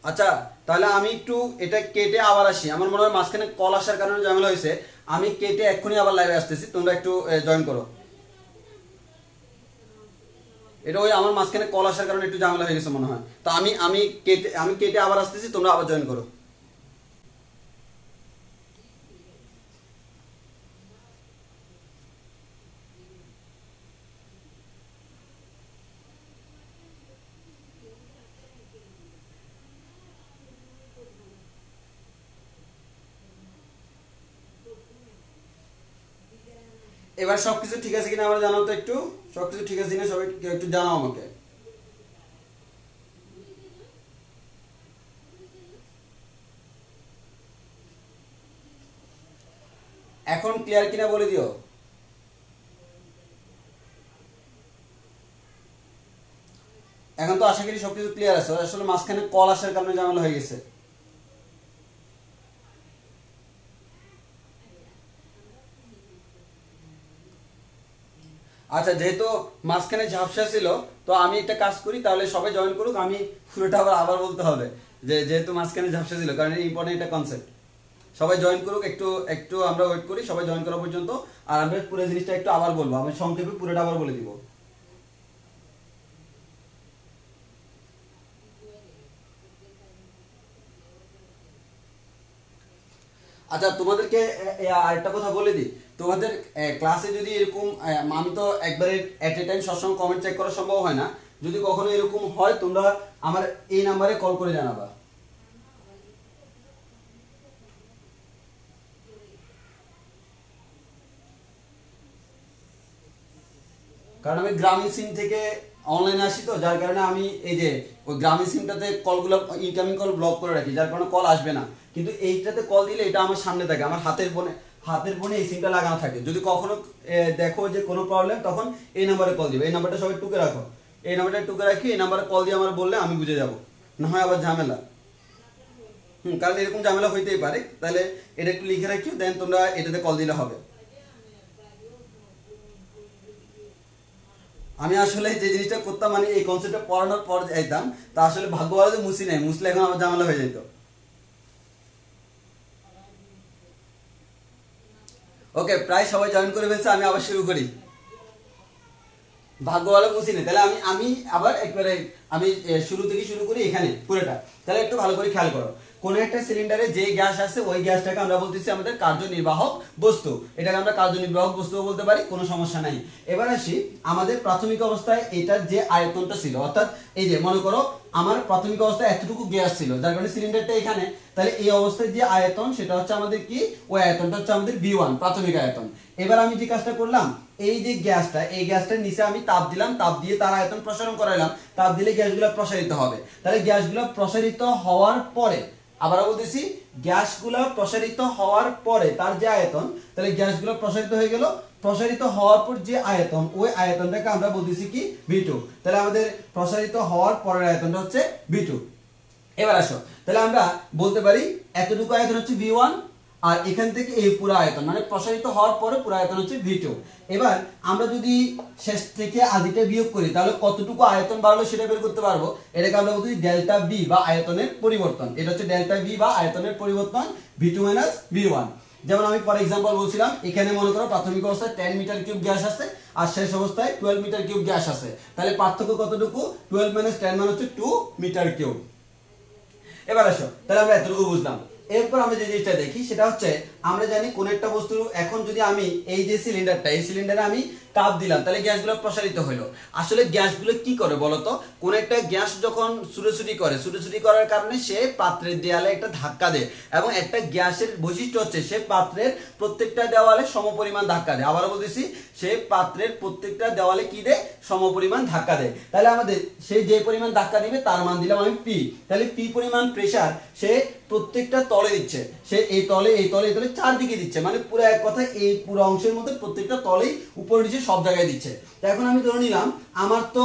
আচ্ছা, তাহলে আমি একটু এটা কেটে আবার আসি, আমার মনে হয় মাঝখানে কল আসার কারণে ঝামেলা হয়েছে। আমি কেটে এক্ষুনি আবার লাইভে আসতেছি, তোমরা একটু জয়েন করো। এটা ওই আমার মাঝখানে কল আসার কারণে একটু ঝামেলা হয়ে গেছে মনে হয়। তো আমি কেটে আবার আসতেছি, তোমরা আবার জয়েন করো। এবার সবকিছু ঠিক আছে কিনা আমরা জানাও তো একটু। সবকিছু ঠিক আছে কিনা সবাই কেউ একটু জানাও আমাকে। এখন ক্লিয়ার কিনা বলে দিও। এখন তো আশা করি সবকিছু ক্লিয়ার আছে, আসলে মাঝখানে কল আসার কারণে ঝামেলা হয়ে গেছে। আচ্ছা, যেহেতু মাঝখানে ঝাপসা ছিল, তো আমি একটা কাজ করি, তাহলে সবাই জয়েন করুক, আমি পুরোটা আবার আবার বলতে হবে যে যেহেতু মাঝখানে ঝাপসা ছিল, কারণ ইম্পর্টেন্ট একটা কনসেপ্ট। সবাই জয়েন করুক, একটু একটু আমরা ওয়েট করি সবাই জয়েন করা পর্যন্ত। আর আমরা পুরো জিনিসটা একটু আবার বলবো, আমি সংক্ষেপে পুরোটা আবার বলে দিব। আচ্ছা, তোমাদেরকে আরেকটা কথা বলে দিই। তোমাদের ক্লাসে যদি এরকম আমি তো একবারে এট এ টাইম সবসময় কমেন্ট চেক করা সম্ভব হয় না। যদি কখনো এরকম হয়, তোমরা আমার এই নাম্বারে কল করে জানাবা। কারণ আমি গ্রামীণ সিম থেকে অনলাইনে আসি, তো যার কারণে আমি এই যে ওই গ্রামীণ সিমটাতে কলগুলো, ইনকামিং কল ব্লক করে রাখি, যার কারণে কল আসবে না। কিন্তু এইটাতে কল দিলে এটা আমার সামনে থাকে, আমার হাতের ফোনে এই সিমটা লাগানো থাকে। যদি কখনো দেখো যে কোনো প্রবলেম, তখন এই নাম্বারে কল দিবে। এই নাম্বারটা সবাই টুকে রাখো, এই নাম্বারটা টুকে রাখি, এই নাম্বারে কল দিয়ে আমার বললে আমি বুঝে যাব, না হয় আবার ঝামেলা। কারণ এরকম ঝামেলা হইতেই পারে, তাহলে এটা একটু লিখে রাখিও, দেন তোমরা এটাতে কল দিলে হবে। আমি আসলে যে জিনিসটা করতাম, মানে এই কনসেপ্টটা পড়ানোর পর যাইতাম, তা আসলে ভাগ্য ভালো যে মুছি নাই, মুছলে এখন আমার ঝামেলা হয়ে যেত। ওকে, প্রায় সবাই জয়েন করে ফেলছে, আমি আবার শুরু করি। ভাগ্য ভালো মুছি নেই, তাহলে আমি আমি আবার একবারে আমি শুরু থেকে শুরু করি এখানে পুরোটা। তাহলে একটু ভালো করে খেয়াল করো। কোন একটা সিলিন্ডারে যে গ্যাস আছে, ওই গ্যাসটাকে আমরা বলতেছি আমাদের কার্যনির্বাহক বস্তু। এটাকে আমরা কার্যনির্বাহক বস্তু বলতে পারি, কোনো সমস্যা নাই। এবার আসি, আমাদের প্রাথমিক অবস্থায় এটার যে আয়তনটা ছিল, অর্থাৎ এই যে মনে করো আমার প্রাথমিক অবস্থায় এতটুকু গ্যাস ছিল, যার কারণে সিলিন্ডারটা এখানে। তাহলে এই অবস্থায় যে আয়তন, সেটা হচ্ছে আমাদের কি, ওই আয়তনটা হচ্ছে আমাদের V1, প্রাথমিক আয়তন। এবার আমি যে কাজটা করলাম, এই যে গ্যাসটা, এই গ্যাসটার নিচে আমি তাপ দিলাম, তাপ দিয়ে তার আয়তন প্রসারণ করাইলাম। তাপ দিলে গ্যাসগুলো প্রসারিত হবে। তাহলে গ্যাসগুলো প্রসারিত হওয়ার পরে, আবার বলতেছি, গ্যাসগুলো প্রসারিত হওয়ার পরে তার যে আয়তন, তাহলে গ্যাসগুলো প্রসারিত হয়ে গেল। প্রসারিত হওয়ার পর যে আয়তন, ওই আয়তনটাকে আমরা বলতেছি কি, V2। তাহলে আমাদের প্রসারিত হওয়ার পরের আয়তনটা হচ্ছে V2। এবার আসো, তাহলে আমরা বলতে পারি এতটুকু আয়তন হচ্ছে V1, আর এখান থেকে এই পুরো আয়তন, মানে প্রসারিত হওয়ার পরে পুরো আয়তন হচ্ছে V2। এবার আমরা যদি শেষ থেকে আদিটা বিয়োগ করি, তাহলে কতটুকু আয়তন বাড়লো সেটা বের করতে পারবো। এটাকে আমরা বলছি ডেল্টা V বা আয়তনের পরিবর্তন। এটা হচ্ছে ডেল্টা V বা আয়তনের পরিবর্তন, V2 মাইনাস V1। যেমন আমি ফর এক্সাম্পল বলছিলাম, এখানে মনে করো প্রাথমিক অবস্থায় 10 মিটার কিউব গ্যাস আছে, আর শেষ অবস্থায় 12 মিটার কিউব গ্যাস আছে। তাহলে পার্থক্য কতটুকু? 12 মাইনাস 10 মানে হচ্ছে 2 মিটার কিউব। এবার আসো, তাহলে আমরা এতটুকু বুঝলাম। এরপর আমরা যে জিনিসটা দেখি, সেটা হচ্ছে আমরা জানি কোন একটা বস্তু এখন যদি আমি এই যে সিলিন্ডারটা, এই সিলিন্ডারে আমি তাপ দিলাম তাহলে গ্যাসগুলো প্রসারিত হলো। আসলে গ্যাসগুলো কি করে বলতো, কোন একটা গ্যাস যখন ছুটোছুটি করে, ছুটোছুটি করার কারণে সে পাত্রের দেয়ালে একটা ধাক্কা দেয়, এবং একটা গ্যাসের বৈশিষ্ট্য হচ্ছে সে পাত্রের প্রত্যেকটা দেওয়ালে সমপরিমাণ ধাক্কা দেয়। আবারও বলতেছি, সে পাত্রের প্রত্যেকটা দেওয়ালে কি দেয়, সমপরিমাণ ধাক্কা দেয়। তাহলে আমাদের সে যে পরিমাণ ধাক্কা দিবে তার মান দিলাম আমি পি। তাহলে পি পরিমাণ প্রেসার সে প্রত্যেকটা তলে দিচ্ছে, সে এই তলে এই তলে এই তলে চারদিকে দিচ্ছে, মানে পুরো এক কথায় এই পুরো অংশের মধ্যে প্রত্যেকটা তলেই উপর নিচে সব জায়গায় দিচ্ছে। তো এখন আমি ধরে নিলাম আমার তো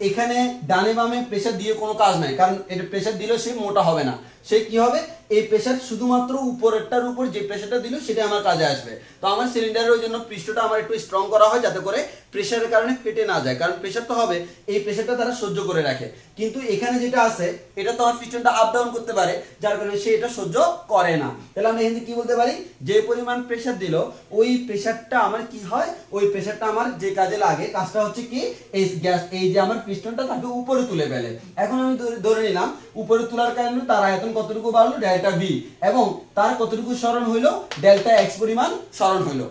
এখানে ডানে বামে প্রেসার দিয়ে কোনো কাজ নাই, কারণ এটা প্রেসার দিলেও সে মোটা হবে না। সে কি হবে, এই প্রেসার শুধুমাত্র উপরেরটার উপর যে প্রেসারটা দিল সেটা আমার কাজে আসবে। তো আমার সিলিন্ডারের জন্য পৃষ্ঠটা আমার একটু স্ট্রং করা হয় যাতে করে প্রেসারের কারণে ফেটে না যায়, কারণ প্রেসার তো হবে, এই প্রেসারটা তারা সহ্য করে রাখে। কিন্তু এখানে যেটা আছে এটা তো আমার পিস্টনটা আপ ডাউন করতে পারে, যার কারণে সে এটা সহ্য করে না। তাহলে আমরা এখানে কি বলতে পারি, যে পরিমাণ প্রেসার দিল ওই প্রেসারটা আমার কি হয়, ওই প্রেসারটা আমার যে কাজে লাগে, কাজটা হচ্ছে কি এই গ্যাস এই যে আমার পিস্টনটা তাকে উপরে তুলে ফেলে। এখন আমি ধরে নিলাম উপরে তোলার কারণে তার আয়তন কতটুকু বাড়লো, ডেল্টা ভি, এবং তার কতটুকু সরণ হইলো, ডেল্টা এক্স পরিমাণ সরণ হইলো।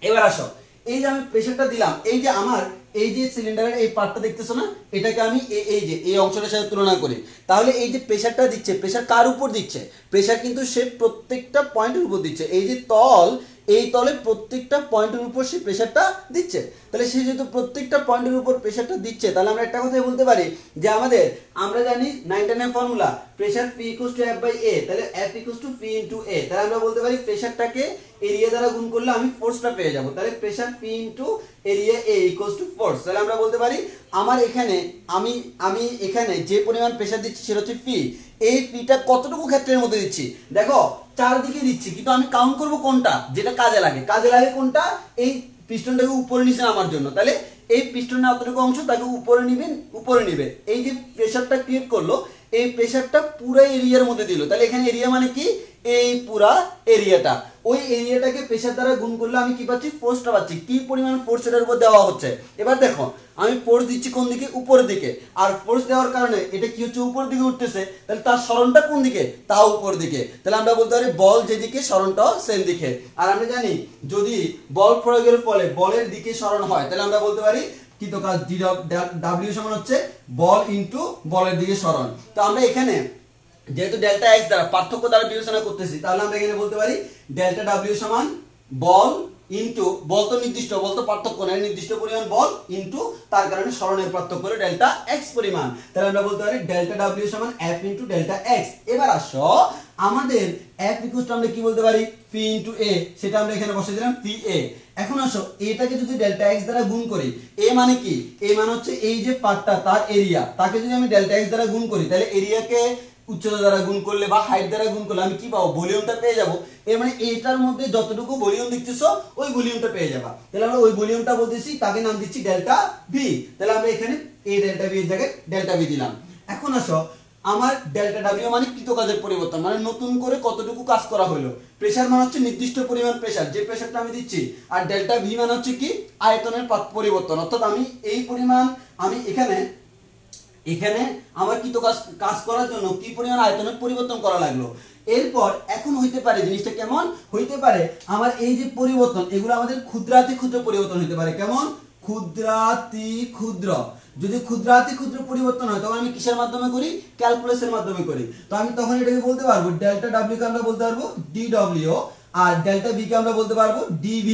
এবার আসো, এই যে আমি প্রেসারটা দিলাম, এই যে আমার এই যে সিলিন্ডারের এই পার্টটা দেখতেছো না, এটাকে আমি এই যে এই অংশটার সাথে তুলনা করি, তাহলে এই যে প্রেসারটা দিচ্ছে, প্রেসার কার উপর দিচ্ছে, প্রেসার কিন্তু সে প্রত্যেকটা পয়েন্টের উপর দিচ্ছে। এই যে তল, এই তলের প্রত্যেকটা পয়েন্টের উপর সে প্রেসারটা দিচ্ছে। তাহলে সে যেহেতু প্রত্যেকটা পয়েন্টের উপর প্রেসারটা দিচ্ছে, তাহলে আমরা একটা কথাই বলতে পারি যে আমরা জানি 9 ফর্মুলা, প্রেসার P = F/A, তাহলে F = P × A। তাহলে আমরা বলতে পারি প্রেসারটাকে এরিয়া দ্বারা গুণ করলে আমি ফোর্সটা পেয়ে যাব। তাহলে pressure P × area A = force. তাহলে আমরা বলতে পারি আমার এখানে আমি এখানে যে পরিমাণ প্রেসার দিচ্ছি সেটা হচ্ছে P। এই Pটা কতটুকু ক্ষেত্রের মধ্যে দিচ্ছি, দেখো চারদিকে দিচ্ছি, কিন্তু আমি কাউন্ট করব কোনটা, যেটা কাজে লাগে কোনটা, এই পিস্টনটাকে উপরে নিচে নামার জন্য। তাহলে এই পিস্টনের অতটুকু অংশ তাকে উপরে নিবে। এই যে প্রেসারটা ক্রিয়েট করলো, এই প্রেসারটা পুরো এরিয়ার মধ্যে দিল। তাহলে এখানে এরিয়া মানে কি, এই পুরা এরিয়াটা, ওই এরিয়াটাকে প্রেসার দ্বারা গুণ করলে আমি কি পাচ্ছি, ফোর্সটা পাচ্ছি। কি পরিমাণ ফোর্স এটার উপর দেওয়া হচ্ছে। এবার দেখো আমি ফোর্স দিচ্ছি কোন দিকে, উপরের দিকে, আর ফোর্স দেওয়ার কারণে এটা কি হচ্ছে, উপরের দিকে উঠতেছে। তাহলে তার সরণটা কোন দিকে, তা উপরের দিকে। তাহলে আমরা বলতে পারি বল যেদিকে সরণটাও সেম দিকে। আর আমরা জানি যদি বল প্রয়োগের ফলে বলের দিকে সরণ হয়, তাহলে আমরা বলতে পারি কি তো কাজ, W সমান হচ্ছে বল ইনটু বলের দিকে সরণ। তো আমরা এখানে যেহেতু ডেল্টা এক্স দ্বারা পার্থক্য দ্বারা বিবেচনা করতেছি, তাহলে আমরা এখানে বলতে পারি ডেল্টা W সমান বল ইনটু, বল তো নির্দিষ্ট, বল তো পার্থক্য নয়, নির্দিষ্ট পরিমাণ বল ইনটু তার কারণে সরণের পার্থক্য হলো ডেল্টা এক্স পরিমাণ। তাহলে আমরা বলতে পারি ডেল্টা W সমান F × ডেল্টা এক্স। এবার আসো আমাদের F = আমরা কি বলতে পারি, P × A, সেটা আমরা এখানে বসিয়ে দিলাম PA। এখন আসো এটাকে যদি ডেল্টা এক্স দ্বারা গুণ করি, এ মানে কি, এ মানে হচ্ছে এই যে পার্টটা তার এরিয়া, তাকে যদি আমি ডেল্টা এক্স দ্বারা গুণ করি, তাহলে এরিয়াকে উচ্চতা দ্বারা গুণ করলে বা হাইট দ্বারা গুণ করলে আমি কি পাবো, ভলিউমটা পেয়ে যাব। এর মানে এটার মধ্যে যতটুকু ভলিউম দেখতেছো ওই ভলিউমটা পেয়ে যাবা। তাহলে আমরা ওই ভলিউমটা বলতেছি, তাকে নাম দিচ্ছি ডেল্টা ভি। তাহলে আমরা এখানে এই ডেল্টা ভি এর জায়গায় ডেল্টা ভি দিলাম। এখন আসো আমার ডেল্টা ডাব্লিউ মানে কৃত কাজের পরিবর্তন, মানে নতুন করে কতটুকু কাজ করা হলো। প্রেসার মানে হচ্ছে নির্দিষ্ট পরিমাণ প্রেসার, যে প্রেসারটা আমি দিচ্ছি। আর ডেল্টা ভি মানে হচ্ছে কি, আয়তনের পরিবর্তন, অর্থাৎ আমি এই পরিমাণ আমি এখানে আমার কৃত কাজ করার জন্য কি পরিমাণ আয়তনের পরিবর্তন করা লাগলো। এরপর এখন হইতে পারে জিনিসটা কেমন হইতে পারে, আমার এই যে পরিবর্তন এগুলো আমাদের ক্ষুদ্রাতি ক্ষুদ্র পরিবর্তন হইতে পারে। কেমন, ক্ষুদ্রাতি ক্ষুদ্র। যদি ক্ষুদ্রাতি ক্ষুদ্র পরিবর্তন হয় তখন আমি কিসের মাধ্যমে করি, ক্যালকুলাসের মাধ্যমে করি। তো আমি তখন এটাকে বলতে পারবো ডেল্টা ডাব্লিউ কে আমরা বলতে পারবো DW, আর ডেল্টা ভি কে আমরা বলতে পারবো DV।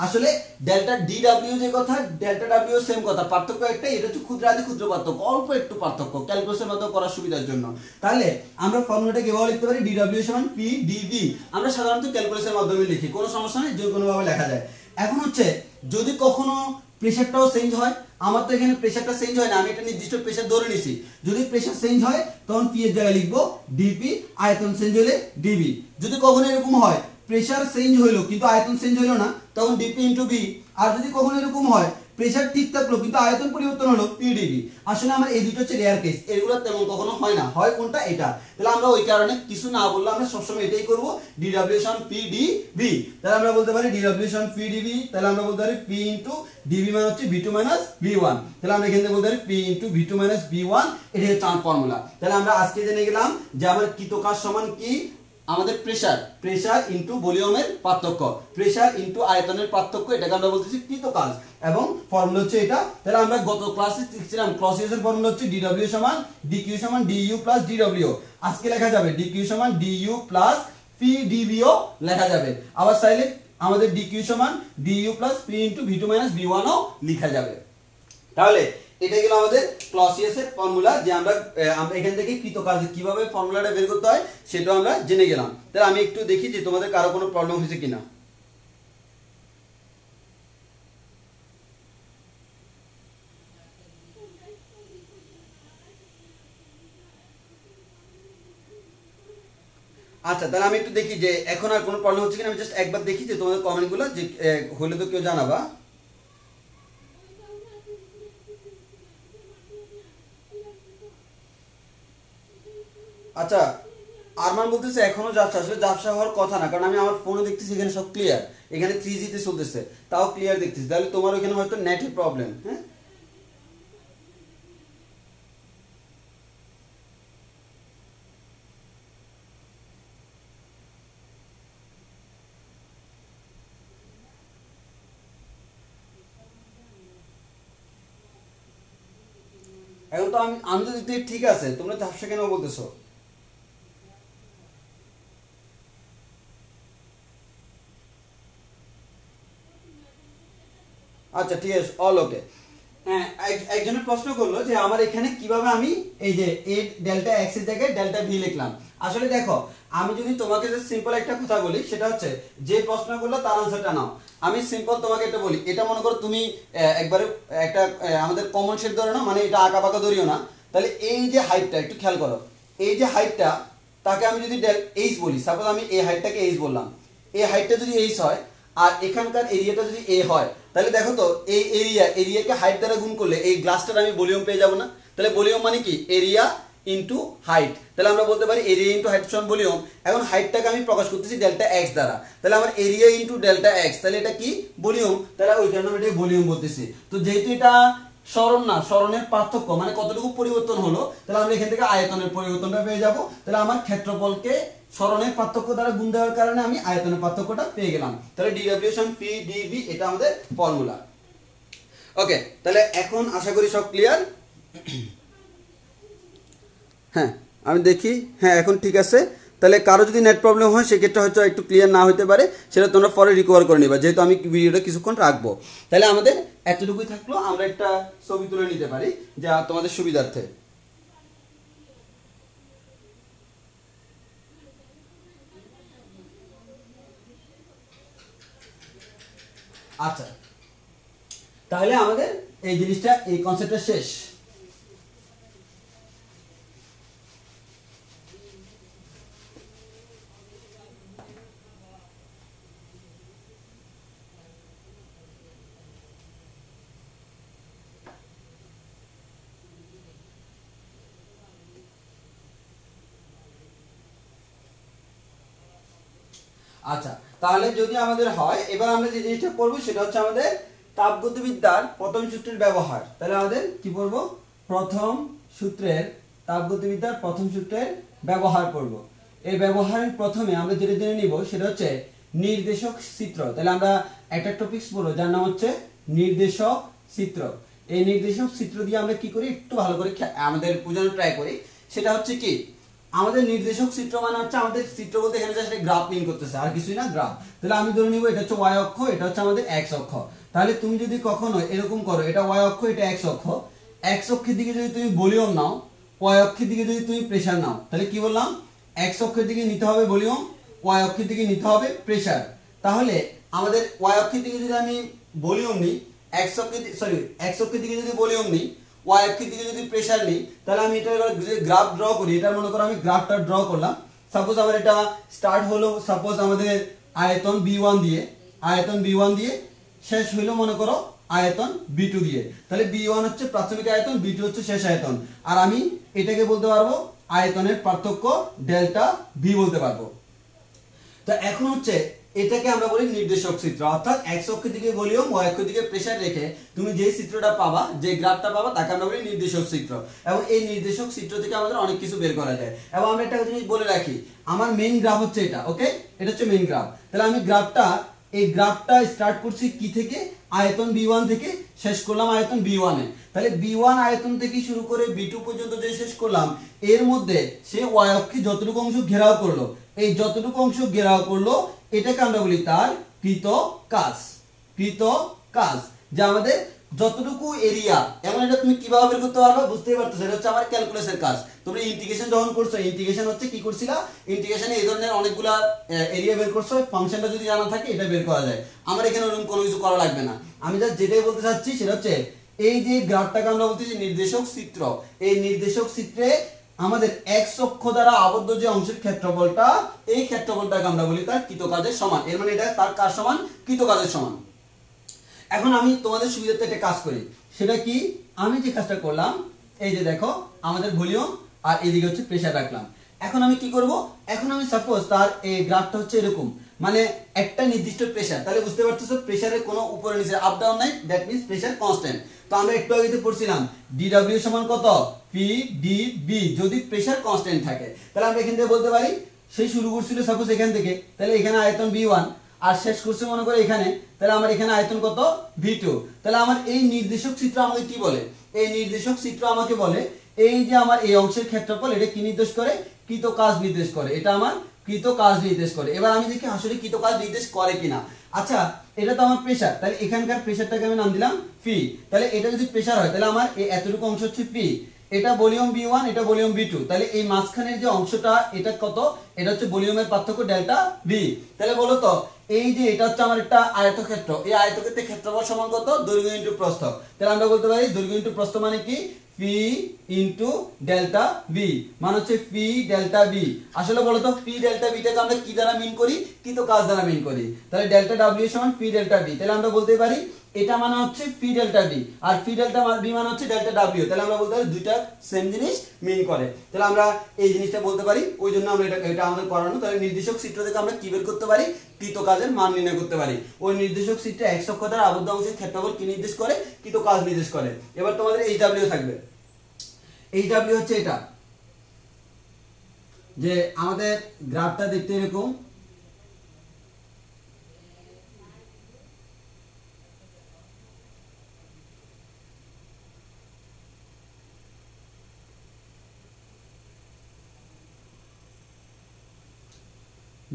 আসলে ডেল্টা DW যে কথা, ডেল্টা ডাব্লিউ সেম কথা, পার্থক্য একটাই, এটা হচ্ছে ক্ষুদ্রাতি ক্ষুদ্র পার্থক্য, অল্প একটু পার্থক্য ক্যালকুলাসের মাধ্যমে করার সুবিধার জন্য। তাহলে আমরা ফর্মুলাটাকে এভাবে লিখতে পারি DW সমান PDV। আমরা সাধারণত ক্যালকুলাসের মাধ্যমে লিখি, কোনো সমস্যা নেই, যে কোনো ভাবে লেখা যায়। এখন হচ্ছে যদি কখনো প্রেসারটাও চেঞ্জ হয়, আমার তো এখানে প্রেসারটা চেঞ্জ হয় না, আমি একটা নির্দিষ্ট প্রেসার ধরে নিছি। যদি প্রেসার চেঞ্জ হয় তখন পি এর জায়গায় লিখবো DP, আয়তন চেঞ্জ হলে DV। যদি কখনো এরকম হয় প্রেসার চেঞ্জ হইলো কিন্তু আয়তন চেঞ্জ হইলো না, তখন DP × V। আর যদি কখনো এরকম হয় প্রেসার ঠিক থাকলো কিন্তু আয়তন পরিবর্তন হলো PDV। আসলে আমার এই দুটো হচ্ছে রেয়ার কেস, এগুলো তেমন কখনো হয় না, হয় কোনটা, এটা। তাহলে আমরা ওই কারণে কিছু না বললে আমরা সবসময় এটাই করবো, DW সমান PDV। তাহলে আমরা বলতে পারি DW সমান PDV। তাহলে আমরা বলতে পারি P × DV মানে হচ্ছে V2 - V1। তাহলে আমরা এখানে বলতে পারি P × V2 - V1, এটা হচ্ছে ফর্মুলা। তাহলে আমরা আজকে জেনে গেলাম যে আমার কৃত কাজ সমান কি, আমাদের প্রেসার ইনটু ভলিউমের পার্থক্য, প্রেসার ইনটু আয়তনের পার্থক্য, এটাকে আমরা বলতেছি কৃত কাজ, এবং ফর্মুলা হচ্ছে এটা। তাহলে আমরা গত ক্লাসে শিখছিলাম ক্লসিয়াস এর ফর্মুলা হচ্ছে dw সমান dq সমান du প্লাস dw। আজকে লেখা যাবে dq সমান du প্লাস pdv ও লেখা যাবে। আবার চাইলে আমাদের dq সমান du plus p into v2 minus v1 ও লেখা যাবে। তাহলে এটা গেল আমাদের ক্লসিয়াসের ফর্মুলা, যে আমরা এখান থেকে কৃত কাজে কিভাবে ফর্মুলাটা বের করতে হয় সেটা আমরা জেনে গেলাম। তাহলে আমি একটু দেখি যে তোমাদের কারো কোনো প্রবলেম হয়েছে কিনা। আচ্ছা, তাহলে আমি একটু দেখি যে এখন আর কোনো প্রবলেম হচ্ছে কিনা। আমি জাস্ট একবার দেখি যে তোমাদের কমেন্টগুলো, যে হলে তো কেউ জানাবা। আচ্ছা, আরমান বলতেছে এখনো ঝাপসা, আসলে ঝাপসা হওয়ার কথা না, কারণ আমি আমার ফোনে দেখতেছি এখানে সব ক্লিয়ার, এখানে 3G তে চলতেছে, তাও ক্লিয়ার দেখতেছি। তাহলে তোমার ওখানে হয়তো নেটের প্রবলেম। হ্যাঁ, এখন তো আমি তো দেখতে ঠিক আছে, তোমরা ঝাপসা কেন বলতেছো? আচ্ছা ঠিক আছে, অল ওকে। হ্যাঁ, একজনের প্রশ্ন করলো যে আমার এখানে কিভাবে আমি এই যে এ ডেল্টা এক্স এর জায়গায় ডেল্টা ভি লিখলাম। আসলে দেখো, আমি যদি তোমাকে যে সিম্পল একটা কথা বলি, সেটা হচ্ছে যে প্রশ্ন করলো তার আনসারটা নাও। আমি সিম্পল তোমাকে এটা বলি, এটা মনে করো তুমি একবারে একটা আমাদের কমন শেড ধরো না, মানে এটা আঁকা বাঁকা ধরিও না। তাহলে এই যে হাইটটা একটু খেয়াল করো, এই যে হাইটটা, তাকে আমি যদি এইচ বলি, সাপোজ আমি এই হাইটটাকে এইচ বললাম, এই হাইটটা যদি এইচ হয় আর এখানকার এরিয়াটা যদি এ হয়, তাহলে দেখো তো এই এরিয়াকে হাইট দ্বারা গুণ করলে এই গ্লাসটার আমি ভলিউম পেয়ে যাবো না? তাহলে ভলিউম মানে কি? Area into height. তাহলে আমরা বলতে পারি এরিয়া ইনটু হাইট সমান ভলিউম। এখন হাইটটাকে আমি প্রকাশ করতেছি ডেল্টা এক্স দ্বারা, তাহলে আমার এরিয়া ইনটু ডেল্টা এক্স, তাহলে এটা কি? ভলিউম। তাহলে ওই কারণে আমি এটাকে ভলিউম বলতেছি। তো যেহেতু এটা সরণ না, সরণের পার্থক্য মানে কতটুকু পরিবর্তন হলো, তাহলে আমরা এখান থেকে আয়তনের পরিবর্তনটা পেয়ে যাব। তাহলে আমার ক্ষেত্রফলকে সরণের পার্থক্য দ্বারা গুণ দেওয়ার কারণে আমি আয়তনের পার্থক্যটা পেয়ে গেলাম। তাহলে dw সমান p dv, এটা আমাদের ফর্মুলা। ওকে, তাহলে এখন আশা করি সব ক্লিয়ার। হ্যাঁ, আমি দেখি, হ্যাঁ এখন ঠিক আছে। তাহলে কারো যদি নেট প্রবলেম হয় সেক্ষেত্রে হয়তো একটু ক্লিয়ার না হতে পারে, সেটা তোমরা পরে রিকভার করে নিবা, যেহেতু আমি ভিডিওটা কিছুক্ষণ রাখবো। তাহলে আমাদের এতটুকুই থাকলো, আমরা একটা ছবি তুলে নিতে পারি যা তোমাদের সুবিধার্থে। আচ্ছা, তাহলে আমাদের এই জিনিসটা, এই কনসেপ্টটা শেষ। আচ্ছা, তাহলে যদি আমাদের হয়, এবার আমরা যে জিনিসটা পড়বো সেটা হচ্ছে আমাদের তাপগতিবিদ্যার প্রথম সূত্রের ব্যবহার। তাহলে আমাদের কি পড়বো? প্রথম সূত্রের, তাপগতিবিদ্যার প্রথম সূত্রের ব্যবহার পড়ব। এই ব্যবহারের প্রথমে আমরা যেটা জেনে নিব সেটা হচ্ছে নির্দেশক চিত্র। তাহলে আমরা একটা টপিকস পড়বো যার নাম হচ্ছে নির্দেশক চিত্র। এই নির্দেশক চিত্র দিয়ে আমরা কি করি একটু ভালো করে আমাদের বোঝানোর ট্রাই করি। সেটা হচ্ছে কি, আমাদের নির্দেশক চিত্র মানে হচ্ছে আমাদের চিত্র বলতে এখানে জাস্ট গ্রাফ প্রিন্ট করতেছে, আর কিছুই না, গ্রাফ। তাহলে আমি ধরে নিব এটা হচ্ছে ওয়াই অক্ষ, এটা হচ্ছে আমাদের এক্স অক্ষ। তাহলে তুমি যদি কখনো এরকম করো, এটা ওয়াই অক্ষ, এটা এক্স অক্ষ, এক্স অক্ষের দিকে যদি তুমি ভলিউম নাও, ওয়াই অক্ষের দিকে যদি তুমি প্রেসার নাও, তাহলে কি বললাম? এক্স অক্ষের দিকে নিতে হবে ভলিউম, ওয়াই অক্ষের দিকে নিতে হবে প্রেসার। তাহলে আমাদের ওয়াই অক্ষের দিকে যদি আমি ভলিউম নিই, এক্স অক্ষের দিকে যদি ভলিউম নিই, ওয়াই অক্ষের দিকে যদি প্রেসার নিই, তাহলে আমি এটা গ্রাফ ড্র করি। এটা মনে করো আমি গ্রাফটা ড্র করলাম। সাপোজ আমার এটা স্টার্ট হলো সাপোজ আমাদের আয়তন b1 দিয়ে, আয়তন b1 দিয়ে, শেষ হইলো মনে করো আয়তন b2 দিয়ে। তাহলে b1 হচ্ছে প্রাথমিক আয়তন, b2 হচ্ছে শেষ আয়তন। আর আমি এটাকে বলতে পারবো আয়তনের পার্থক্য ডেল্টা ভি বলতে পারবো। তো এখন হচ্ছে এটাকে আমরা বলি নির্দেশক চিত্র। অর্থাৎ এক্স অক্ষের দিকে ভলিউম, ওয়াই অক্ষের দিকে প্রেসার রেখে তুমি যে চিত্রটা পাবা, যে গ্রাফটা পাবা, তাকে আমরা বলি নির্দেশক চিত্র। এবং এই নির্দেশক চিত্র থেকে আমাদের অনেক কিছু বের করা যায়। এবং আমরা একটা জিনিস বলে রাখি, আমার মেইন গ্রাফ হচ্ছে এটা, ওকে, এটা হচ্ছে মেইন গ্রাফ। তাহলে আমি এই গ্রাফটা স্টার্ট করছি কি থেকে, আয়তন B1 থেকে, শেষ করলাম আয়তন B1 এ। তাহলে B1 আয়তন থেকে শুরু করে B2 পর্যন্ত যে শেষ করলাম, এর মধ্যে সে ওয়াই অক্ষে যতটুকু অংশ ঘেরাও করলো, এই যতটুকু অংশ ঘেরাও করলো, এটাকে আমরা বলি তার কৃত কাজ। কৃত কাজ, যে আমাদের যতটুকু এরিয়া। এবং এটা তুমি কিভাবে বের করতে পারবে বুঝতেই পারছো, এটা হচ্ছে আমার ক্যালকুলাসের কাজ। তোমরা ইন্টিগ্রেশন যখন করছো, ইন্টিগ্রেশন হচ্ছে কি করছিলা, ইন্টিগ্রেশনে এই ধরনের অনেকগুলা এরিয়া বের করছো, ফাংশনটা যদি জানা থাকে এটা বের করা যায়। আমার এখানে ওরকম কোনো কিছু করা লাগবে না। আমি জাস্ট যেটাই বলতে চাচ্ছি সেটা হচ্ছে এই যে গ্রাফটাকে আমরা বলতেছি নির্দেশক চিত্র, এই নির্দেশক চিত্রে আমাদের এক্স অক্ষ দ্বারা আবদ্ধ যে অংশের ক্ষেত্রফলটা, এই ক্ষেত্রফলটাকে আমরা বলি তার কৃত কাজের সমান। এর মানে এটা তার কাজ সমান, কৃত কাজের সমান। এখন আমি তোমাদের সুবিধার্থে একটা কাজ করি, সেটা কি, আমি যে কাজটা করলাম, এই যে দেখো আমাদের ভলিউম আর এদিকে হচ্ছে প্রেসার রাখলাম। এখন আমি কি করব, এখন আমি সাপোজ তার এই গ্রাফটা হচ্ছে এরকম, মানে একটা নির্দিষ্ট প্রেসার, তাহলে বুঝতে পারতেছো প্রেসারের কোনো উপরে নিচে আপ ডাউন নাই, দ্যাট মিন্স প্রেসার কনস্ট্যান্ট। তো আমরা একটু আগে পড়ছিলাম ডিডব্লিউ সমান কত, পি ডি বি, যদি প্রেসার কনস্ট্যান্ট থাকে। তাহলে আমরা এখান থেকে বলতে পারি, সেই শুরু করছিল সাপোজ এখান থেকে, তাহলে এখানে আয়তন B1 আর শেষ করছে মনে করে এখানে, তাহলে আমার এখানে আয়তন কত, V2। তাহলে আমার এই নির্দেশক চিত্র আমাকে কি বলে, এই নির্দেশক চিত্র আমাকে বলে এই যে আমার এই অংশের ক্ষেত্রফল, এটা কি নির্দেশ করে, কৃত কাজ নির্দেশ করে। এটা আমার কৃত কাজ নির্দেশ করে। এবার আমি দেখি আসলে কৃত কাজ নির্দেশ করে কিনা। আচ্ছা, এটা তো আমার প্রেসার, তাহলে এখানকার প্রেসারটাকে আমি নাম দিলাম পি। তাহলে এটা যদি প্রেসার হয়, তাহলে আমার এই এতটুকু অংশ হচ্ছে পি, এটা ভলিউম B1, এটা ভলিউম B2। তাহলে এই মাঝখানের যে অংশটা, এটা কত, এটা হচ্ছে ভলিউমের পার্থক্য ডেল্টা বি। তাহলে বলো তো, এই যে এটা হচ্ছে আমার একটা আয়তক্ষেত্র, এই আয়তক্ষেত্রের ক্ষেত্রফল সমান কত, দৈর্ঘ্য ইনটু প্রস্থ। তাহলে আমরা বলতে পারি দৈর্ঘ্য ইনটু প্রস্থ মানে কি, পি ইনটু ডেল্টা বি, মানে হচ্ছে পি ডেল্টা বি। আসলে বলো তো পি ডেল্টা বিটাকে আমরা কি দ্বারা মিন করি, কৃত কাজ দ্বারা মিন করি। তাহলে ডেল্টা ডব্লিউ সমান পি ডেল্টা বি। তাহলে আমরা বলতে পারি এটা মানে হচ্ছে পি ডেল্টা বি, আর পি ডেল্টা বি মানে হচ্ছে ডেল্টা ডব্লিউ। তাহলে আমরা বলতে পারি দুইটা সেম জিনিস মিন করে। তাহলে আমরা এই জিনিসটা বলতে পারি, ওই জন্য আমরা এটা আমাদের করানো। তাহলে নির্দেশক চিত্র থেকে আমরা কি বের করতে পারি, কৃত কাজের মান নির্ণয় করতে পারি। ওই নির্দেশক চিত্রে এক্স অক্ষ দ্বারা আবদ্ধ অংশের ক্ষেত্রফল কি নির্দেশ করে, কৃত কাজ নির্দেশ করে। এবার তোমাদের এইচ ডাব্লিউ থাকবে। এইচ ডাব্লিউ হচ্ছে এটা, যে আমাদের গ্রাফটা দেখতে এরকম,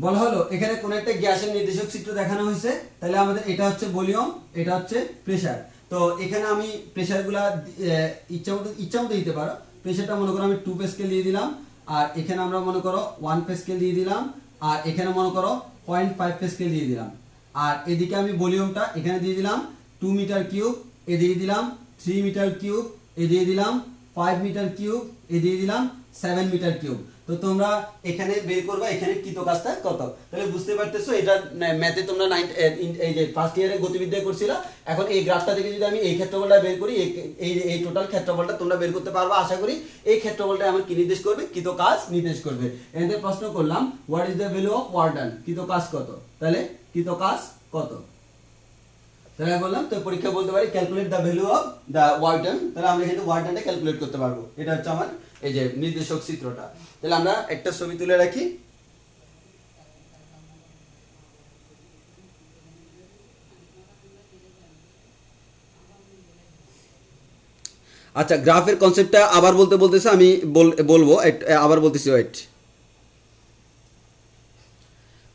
বলা হলো এখানে কোন একটা গ্যাসের নির্দেশক চিত্র দেখানো হয়েছে। তাহলে আমাদের এটা হচ্ছে ভলিউম, এটা হচ্ছে প্রেসার। তো এখানে আমি প্রেসারগুলা ইচ্ছা মতো দিতে পারো। প্রেসারটা মনে করো আমি 2 পে স্কেল দিয়ে দিলাম, আর এখানে আমরা মনে করো 1 পে স্কেল দিয়ে দিলাম, আর এখানে মনে করো 0.5 পে স্কেল দিয়ে দিলাম। আর এদিকে আমি ভলিউমটা এখানে দিয়ে দিলাম 2 মিটার কিউব, এ দিয়ে দিলাম 3 মিটার কিউব, এ দিয়ে দিলাম 5 মিটার কিউব, এ দিয়ে দিলাম 7 মিটার কিউব। তো তোমরা এখানে বের করবা এখানে কৃত কাজটা কত। তাহলে বুঝতে পারতেছো, এটা ম্যাথে তোমরা এই যে ফার্স্ট ইয়ারে গতিবিদ্যায় করছিলা। এখন এই গ্রাফটা থেকে যদি আমি এই ক্ষেত্রফলটা বের করি, এই টোটাল ক্ষেত্রফলটা তোমরা বের করতে পারবা আশা করি। এই ক্ষেত্রফলটা আমার কি নির্দেশ করবে, কৃত কাজ নির্দেশ করবে। এখানে প্রশ্ন করলাম what is the value of work done, কৃত কাজ কত। তাহলে কৃত কাজ কত, তাহলে বললাম তো পরীক্ষা বলতে পারি calculate the value of the work done. তাহলে আমরা কিন্তু ওয়ার্ক ডানটা ক্যালকুলেট করতে পারবো। এটা হচ্ছে আমার এই যে নির্দেশক চিত্রটা। তাহলে আমরা একটা ছবি তুলে রাখি। আচ্ছা, গ্রাফের কনসেপ্টটা আবার বলতেছে, আমি বলবো আবার বলতেছি, ওয়েট।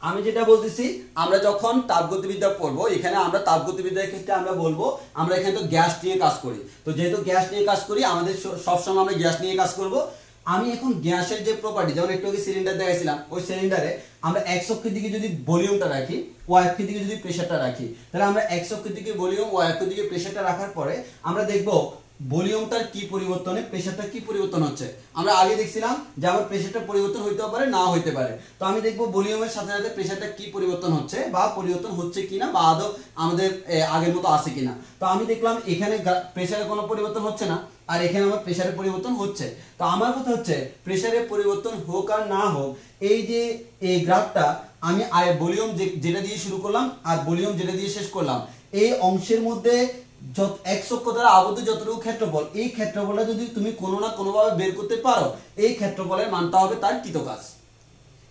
আমি যেটা বলতেছি, আমরা যখন তাপগতিবিদ্যা পড়বো, এখানে আমরা তাপগতিবিদ্যার ক্ষেত্রে আমরা বলবো আমরা এখানে তো গ্যাস নিয়ে কাজ করি। তো যেহেতু গ্যাস নিয়ে কাজ করি, আমাদের সবসময় আমরা গ্যাস নিয়ে কাজ করব। আমি এখন গ্যাসের যে প্রপার্টি, যেমন একটু আগে সিলিন্ডার দেখাইছিলাম, ওই সিলিন্ডারে আমরা এক্স অক্ষের দিকে যদি ভলিউমটা রাখি, ওয়াই অক্ষের দিকে যদি প্রেসারটা রাখি, তাহলে আমরা এক্স অক্ষের দিকে ভলিউম, ওয়াই অক্ষের দিকে প্রেসারটা রাখার পরে আমরা দেখব ভলিউমটার কি পরিবর্তনে প্রেসারটা কি পরিবর্তন হচ্ছে। আমরা আগে দেখছিলাম যে আমার প্রেসারটা পরিবর্তন হইতে পারে, না হইতে পারে। তো আমি দেখব ভলিউমের সাথে সাথে প্রেসারটা কি পরিবর্তন হচ্ছে, বা পরিবর্তন হচ্ছে কিনা, বা আদৌ আমাদের আগের মতো আছে কিনা। তো আমি দেখলাম এখানে প্রেসারে কোনো পরিবর্তন হচ্ছে না, আর এখানে আমার প্রেসারের পরিবর্তন হচ্ছে। তো আমার কথা হচ্ছে প্রেসারের পরিবর্তন হোক আর না হোক, এই যে এই গ্রাফটা আমি ভলিউম যেটা দিয়ে শুরু করলাম আর ভলিউম যেটা দিয়ে শেষ করলাম, এই অংশের মধ্যে এক্স অক্ষ দ্বারা আবদ্ধ যতটুকু ক্ষেত্রফল, এই ক্ষেত্রফলটা যদি তুমি কোনো না কোনোভাবে বের করতে পারো, এই ক্ষেত্রফলের মানটা হবে তার কৃতকাজ।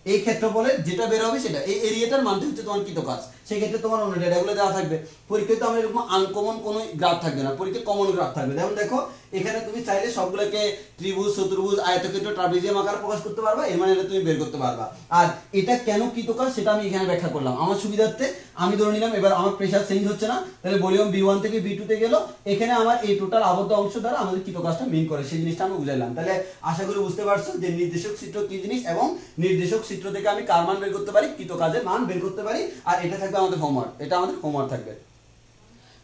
এই ক্ষেত্রফলের যেটা বের হবে সেটা, এই এরিয়াটার মানটা হচ্ছে তোমার কৃতকাজ। সেই ক্ষেত্রে তোমার অন্য ডেটাগুলো দেওয়া থাকবে। পরীক্ষায় তো আমরা এরকম আনকমন কোনো গ্রাফ থাকবে না, পরীক্ষায় কমন গ্রাফ থাকবে। যেমন দেখো এখানে তুমি চাইলে সবগুলোকে ত্রিভুজ, চতুর্ভুজ, আয়তক্ষেত্র, ট্রাপিজিয়াম আকারে প্রকাশ করতে পারবা, এর মানে তুমি বের করতে পারবা। আর এটা কেন কৃতকাজ সেটা আমি এখানে ব্যাখ্যা করলাম আমার সুবিধার্থে। আমি ধরে নিলাম এবার আমার প্রেসার চেঞ্জ হচ্ছে না, তাহলে ভলিউম B1 থেকে B2 তে গেল, এখানে আমার এই টোটাল আবদ্ধ অংশ দ্বারা আমাদের কৃতকাজটা মিন করে, সেই জিনিসটা আমি বুঝাইলাম। তাহলে আশা করি বুঝতে পারছো যে নির্দেশক চিত্র কি জিনিস, এবং নির্দেশক চিত্র থেকে আমি কার মান বের করতে পারি, কৃতকাজের মান বের করতে পারি। আর এটা থাকবে আমাদের হোমওয়ার্ক, এটা আমাদের হোমওয়ার্ক থাকবে।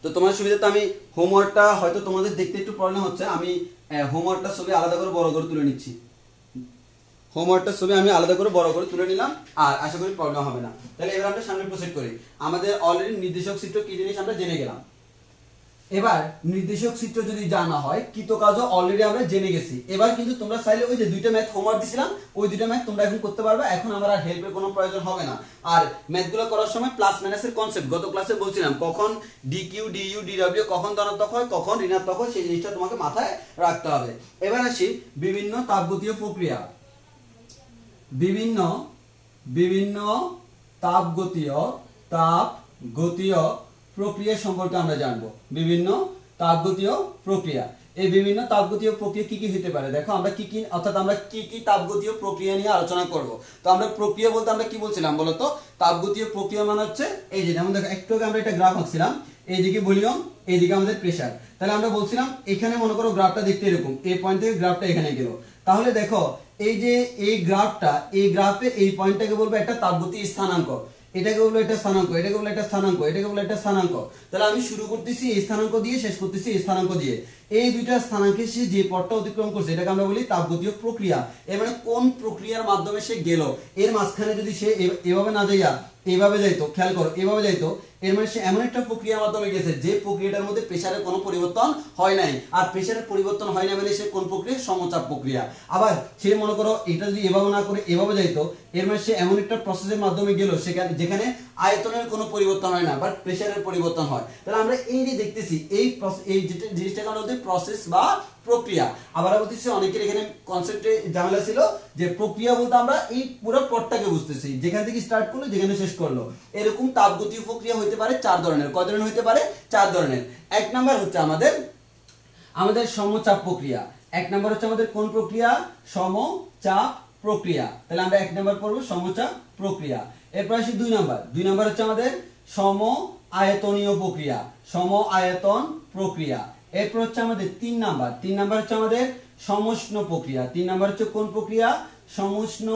তো তোমার সুবিধাতে আমি হোমওয়ার্কটা হয়তো তোমাদের দেখতে একটু প্রবলেম হচ্ছে, আমি হোমওয়ার্কটা ছবি আলাদা করে বড় করে তুলে নিচ্ছি। হোমওয়ার্কটার ছবি আমি আলাদা করে বড় করে তুলে নিলাম, আর আশা করি প্রবলেম হবে না। তাহলে এবার আমরা সামনে প্রসিড করি। আমাদের অলরেডি নির্দেশক চিত্র কি জিনিস আমরা জেনে গেলাম। এবার নির্দেশক চিত্র যদি জানা হয়, কৃতকাজও অলরেডি আমরা জেনে গেছি। এবার কিন্তু তোমরা চাইলে ওই যে দুইটা ম্যাথ হোমওয়ার্ক দিছিলাম, ওই দুইটা ম্যাথ তোমরা এখন করতে পারবে। এখন আমার আর হেল্পের কোনো প্রয়োজন হবে না। আর ম্যাথগুলো করার সময় প্লাস মাইনাসের কনসেপ্ট গত ক্লাসে বলছিলাম, কখন ডিকিউ, ডিইউ, ডিডব্লিউ কখন ধনাত্মক হয়, কখন ঋণাত্মক হয়, সেই জিনিসটা তোমাকে মাথায় রাখতে হবে। এবার আসি বিভিন্ন তাপগতীয় প্রক্রিয়া। বিভিন্ন তাপগতীয় প্রক্রিয়া সম্পর্কে আমরা জানবো। বিভিন্ন তাপগতীয় প্রক্রিয়া, এই বিভিন্ন তাপগতীয় প্রক্রিয়া কি কি হতে পারে দেখো। আমরা কি কি, অর্থাৎ আমরা কি কি তাপগতীয় প্রক্রিয়া নিয়ে আলোচনা করব। তো আমরা প্রক্রিয়া বলতে আমরা কি বলছিলাম বলতো, তাপগতীয় প্রক্রিয়া মানে হচ্ছে এই যে, যেমন দেখো একটু আগে আমরা একটা গ্রাফ আঁকছিলাম, এইদিকে ভলিউম, এইদিকে আমাদের প্রেসার। তাহলে আমরা বলছিলাম এখানে মনে করো গ্রাফটা দেখতে এরকম, এই পয়েন্ট থেকে গ্রাফটা এখানে গেল। তাহলে দেখো এই যে এই গ্রাফটা, এই গ্রাফে এই পয়েন্টটাকে বলবো একটা তাপগতি স্থানাঙ্ক, এটাকে বলবো একটা স্থানাঙ্ক, এটাকে বলবো একটা স্থানাঙ্ক, এটাকে বলবো একটা স্থানাঙ্ক। তাহলে আমি শুরু করতেছি এই স্থানাঙ্ক দিয়ে, শেষ করতেছি এই স্থানাঙ্ক দিয়ে। এই দুইটা স্থানাঙ্কে সে যে পথটা অতিক্রম করছে এটাকে আমরা বলি তাপগতীয় প্রক্রিয়া। এর মানে কোন প্রক্রিয়ার মাধ্যমে সে গেল, এর মাঝখানে যদি সে এভাবে না যাইয়া এইভাবে যাইতো, খেয়াল করো এভাবে যাইতো, এর মানে সে এমন একটা প্রক্রিয়ার মাধ্যমে গেছে যে প্রক্রিয়াটার মধ্যে প্রেসারের কোনো পরিবর্তন হয় নাই। আর প্রেসারের পরিবর্তন হয় না মানে সে কোন প্রক্রিয়া, সমচাপ প্রক্রিয়া। আবার সে মনে করো এটা যদি এভাবে না করে এভাবে যাইতো, এর মানে সে এমন একটা প্রসেসের মাধ্যমে গেল সেখানে যেখানে আয়তনের কোনো পরিবর্তন হয় না, বাট প্রেসারের পরিবর্তন হয়। তাহলে আমরা এই যে দেখতেছি এই জিনিসটাকে আমরা বলতে প্রসেস বা প্রক্রিয়া। আবার বলতেছি অনেকের এখানে কনসেপ্টে ঝামেলা ছিল যে প্রক্রিয়া বলতে আমরা এই পুরো পথটাকে বুঝতেছি, যেখান থেকে স্টার্ট করলো যেখানে শেষ করলো। এরকম তাপগতীয় প্রক্রিয়া হতে পারে 4 ধরনের। কয় ধরনের হতে পারে? 4 ধরনের। এক নাম্বার হচ্ছে আমাদের সমচাপ প্রক্রিয়া। এক নাম্বার হচ্ছে আমাদের কোন প্রক্রিয়া? সমচাপ প্রক্রিয়া। তাহলে আমরা এক নাম্বার পড়বো সমচাপ প্রক্রিয়া। এরপর আসি 2 নাম্বার। 2 নাম্বার হচ্ছে আমাদের সম আয়তনীয় প্রক্রিয়া, সম আয়তন প্রক্রিয়া। এরপর হচ্ছে আমাদের 3 নাম্বার। 3 নাম্বার হচ্ছে আমাদের সমুষ্ণ প্রক্রিয়া। 3 নাম্বার হচ্ছে কোন প্রক্রিয়া? সমুষ্ণ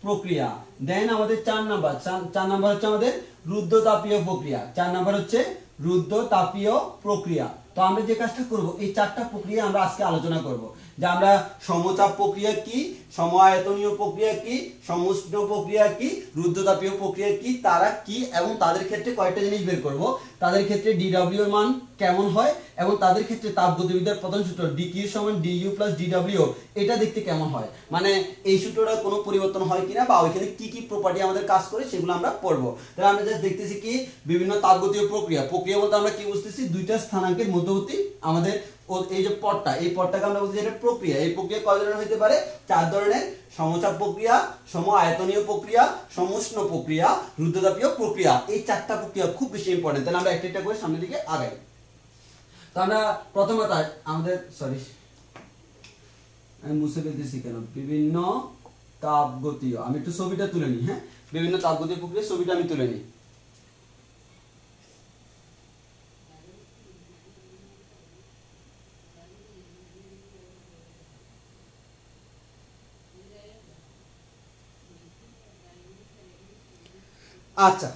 প্রক্রিয়া। দেন আমাদের 4 নাম্বার। 4 নাম্বার হচ্ছে আমাদের রুদ্ধতাপীয় প্রক্রিয়া। 4 নাম্বার হচ্ছে রুদ্ধতাপীয় প্রক্রিয়া। তো আমরা যে কাজটা করব, এই 4টা প্রক্রিয়া আমরা আজকে আলোচনা করব, যে আমরা সমচাপ প্রক্রিয়া কি, সম আয়তনীয় প্রক্রিয়া কি, সমুষ্ণ প্রক্রিয়া কি, রুদ্ধতাপীয় প্রক্রিয়া কি, তারা কি, এবং তাদের ক্ষেত্রে কয়েকটা জিনিস বের করব। তাদের ক্ষেত্রে ডিডব্লিউ এর মান কেমন হয়, এবং তাদের ক্ষেত্রে তাপগতিবিদ্যার প্রধান সূত্র ডিকিউ সমান ডিইউ প্লাস ডিডব্লিউ, এটা দেখতে কেমন হয়, মানে এই সূত্রটা কোনো পরিবর্তন হয় কিনা, বা ওইখানে কি কি প্রপার্টি আমাদের কাজ করে সেগুলো আমরা পড়বো। তাহলে আমরা জাস্ট দেখতেছি কি বিভিন্ন তাপগতীয় প্রক্রিয়া। প্রক্রিয়া বলতে আমরা কি বুঝতেছি? দুইটা স্থানাঙ্কের মধ্যবর্তী আমাদের এই যে পথটা, এই পথটাকে আমরা বলছি এটা প্রক্রিয়া। এই প্রক্রিয়া কয় ধরনের হতে পারে? 4 ধরনের। সমচাপ প্রক্রিয়া, সম আয়তনীয় প্রক্রিয়া, সমুষ্ণ প্রক্রিয়া, রুদ্ধতাপীয় প্রক্রিয়া। এই 4টা প্রক্রিয়া খুব বেশি ইম্পর্টেন্ট। তাহলে আমরা একটা একটা করে সামনের দিকে আগাই। তো আমরা প্রথমত আমাদের আমি মুছে ফেলতেছি কেন, বিভিন্ন তাপগতীয়, আমি একটু ছবিটা তুলে নিই। হ্যাঁ, বিভিন্ন তাপগতীয় প্রক্রিয়া ছবিটা আমি তুলে নিই। আচ্ছা,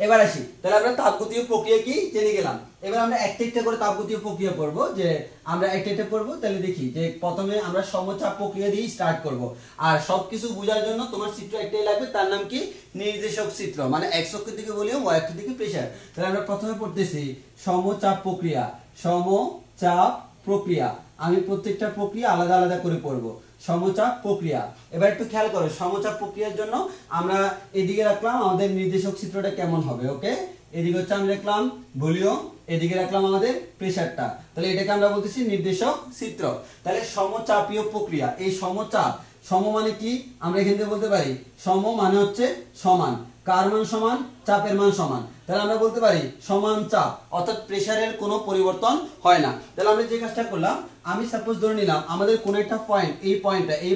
এবার আসি। তাহলে আমরা তাপগতীয় প্রক্রিয়া কি জেনে গেলাম। এবার আমরা একটা একটা করে তাপগতীয় প্রক্রিয়া পড়ব, যে আমরা একটা একটা পড়বো। তাহলে দেখি যে প্রথমে আমরা সমচাপ প্রক্রিয়া দিয়ে স্টার্ট করব। আর সবকিছু বোঝার জন্য তোমার চিত্র একটাই লাগবে, তার নাম কি? নির্দেশক চিত্র। মানে এক্স অক্ষের দিকে ভলিউম, ওয়াই অক্ষের দিকে প্রেসার। তাহলে আমরা প্রথমে পড়তেছি সমচাপ প্রক্রিয়া। সমচাপ প্রক্রিয়া, আমি প্রত্যেকটা প্রক্রিয়া আলাদা আলাদা করে পড়ব। সমচাপ প্রক্রিয়া, এবার একটু খেয়াল করো, সমচাপ প্রক্রিয়ার জন্য আমরা এদিকে রাখলাম আমাদের নির্দেশক চিত্রটা কেমন হবে। ওকে, এদিকে হচ্ছে আমি রাখলাম ভলিউম, এদিকে রাখলাম আমাদের প্রেসারটা, তাহলে এটাকে আমরা বলতেছি নির্দেশক চিত্র। তাহলে সমচাপীয় প্রক্রিয়া, এই সমচাপ, সম মানে কি আমরা এখান থেকে বলতে পারি, সম মানে হচ্ছে সমান, কার মান সমান, চাপের মান সমান, তাহলে আমরা বলতে পারি সমান চাপ, অর্থাৎ প্রেসারের কোনো পরিবর্তন হয় না। তাহলে আমরা যে কাজটা করলাম, আমি সাপোজ ধরে নিলাম আমাদের কোন একটা পয়েন্ট, এই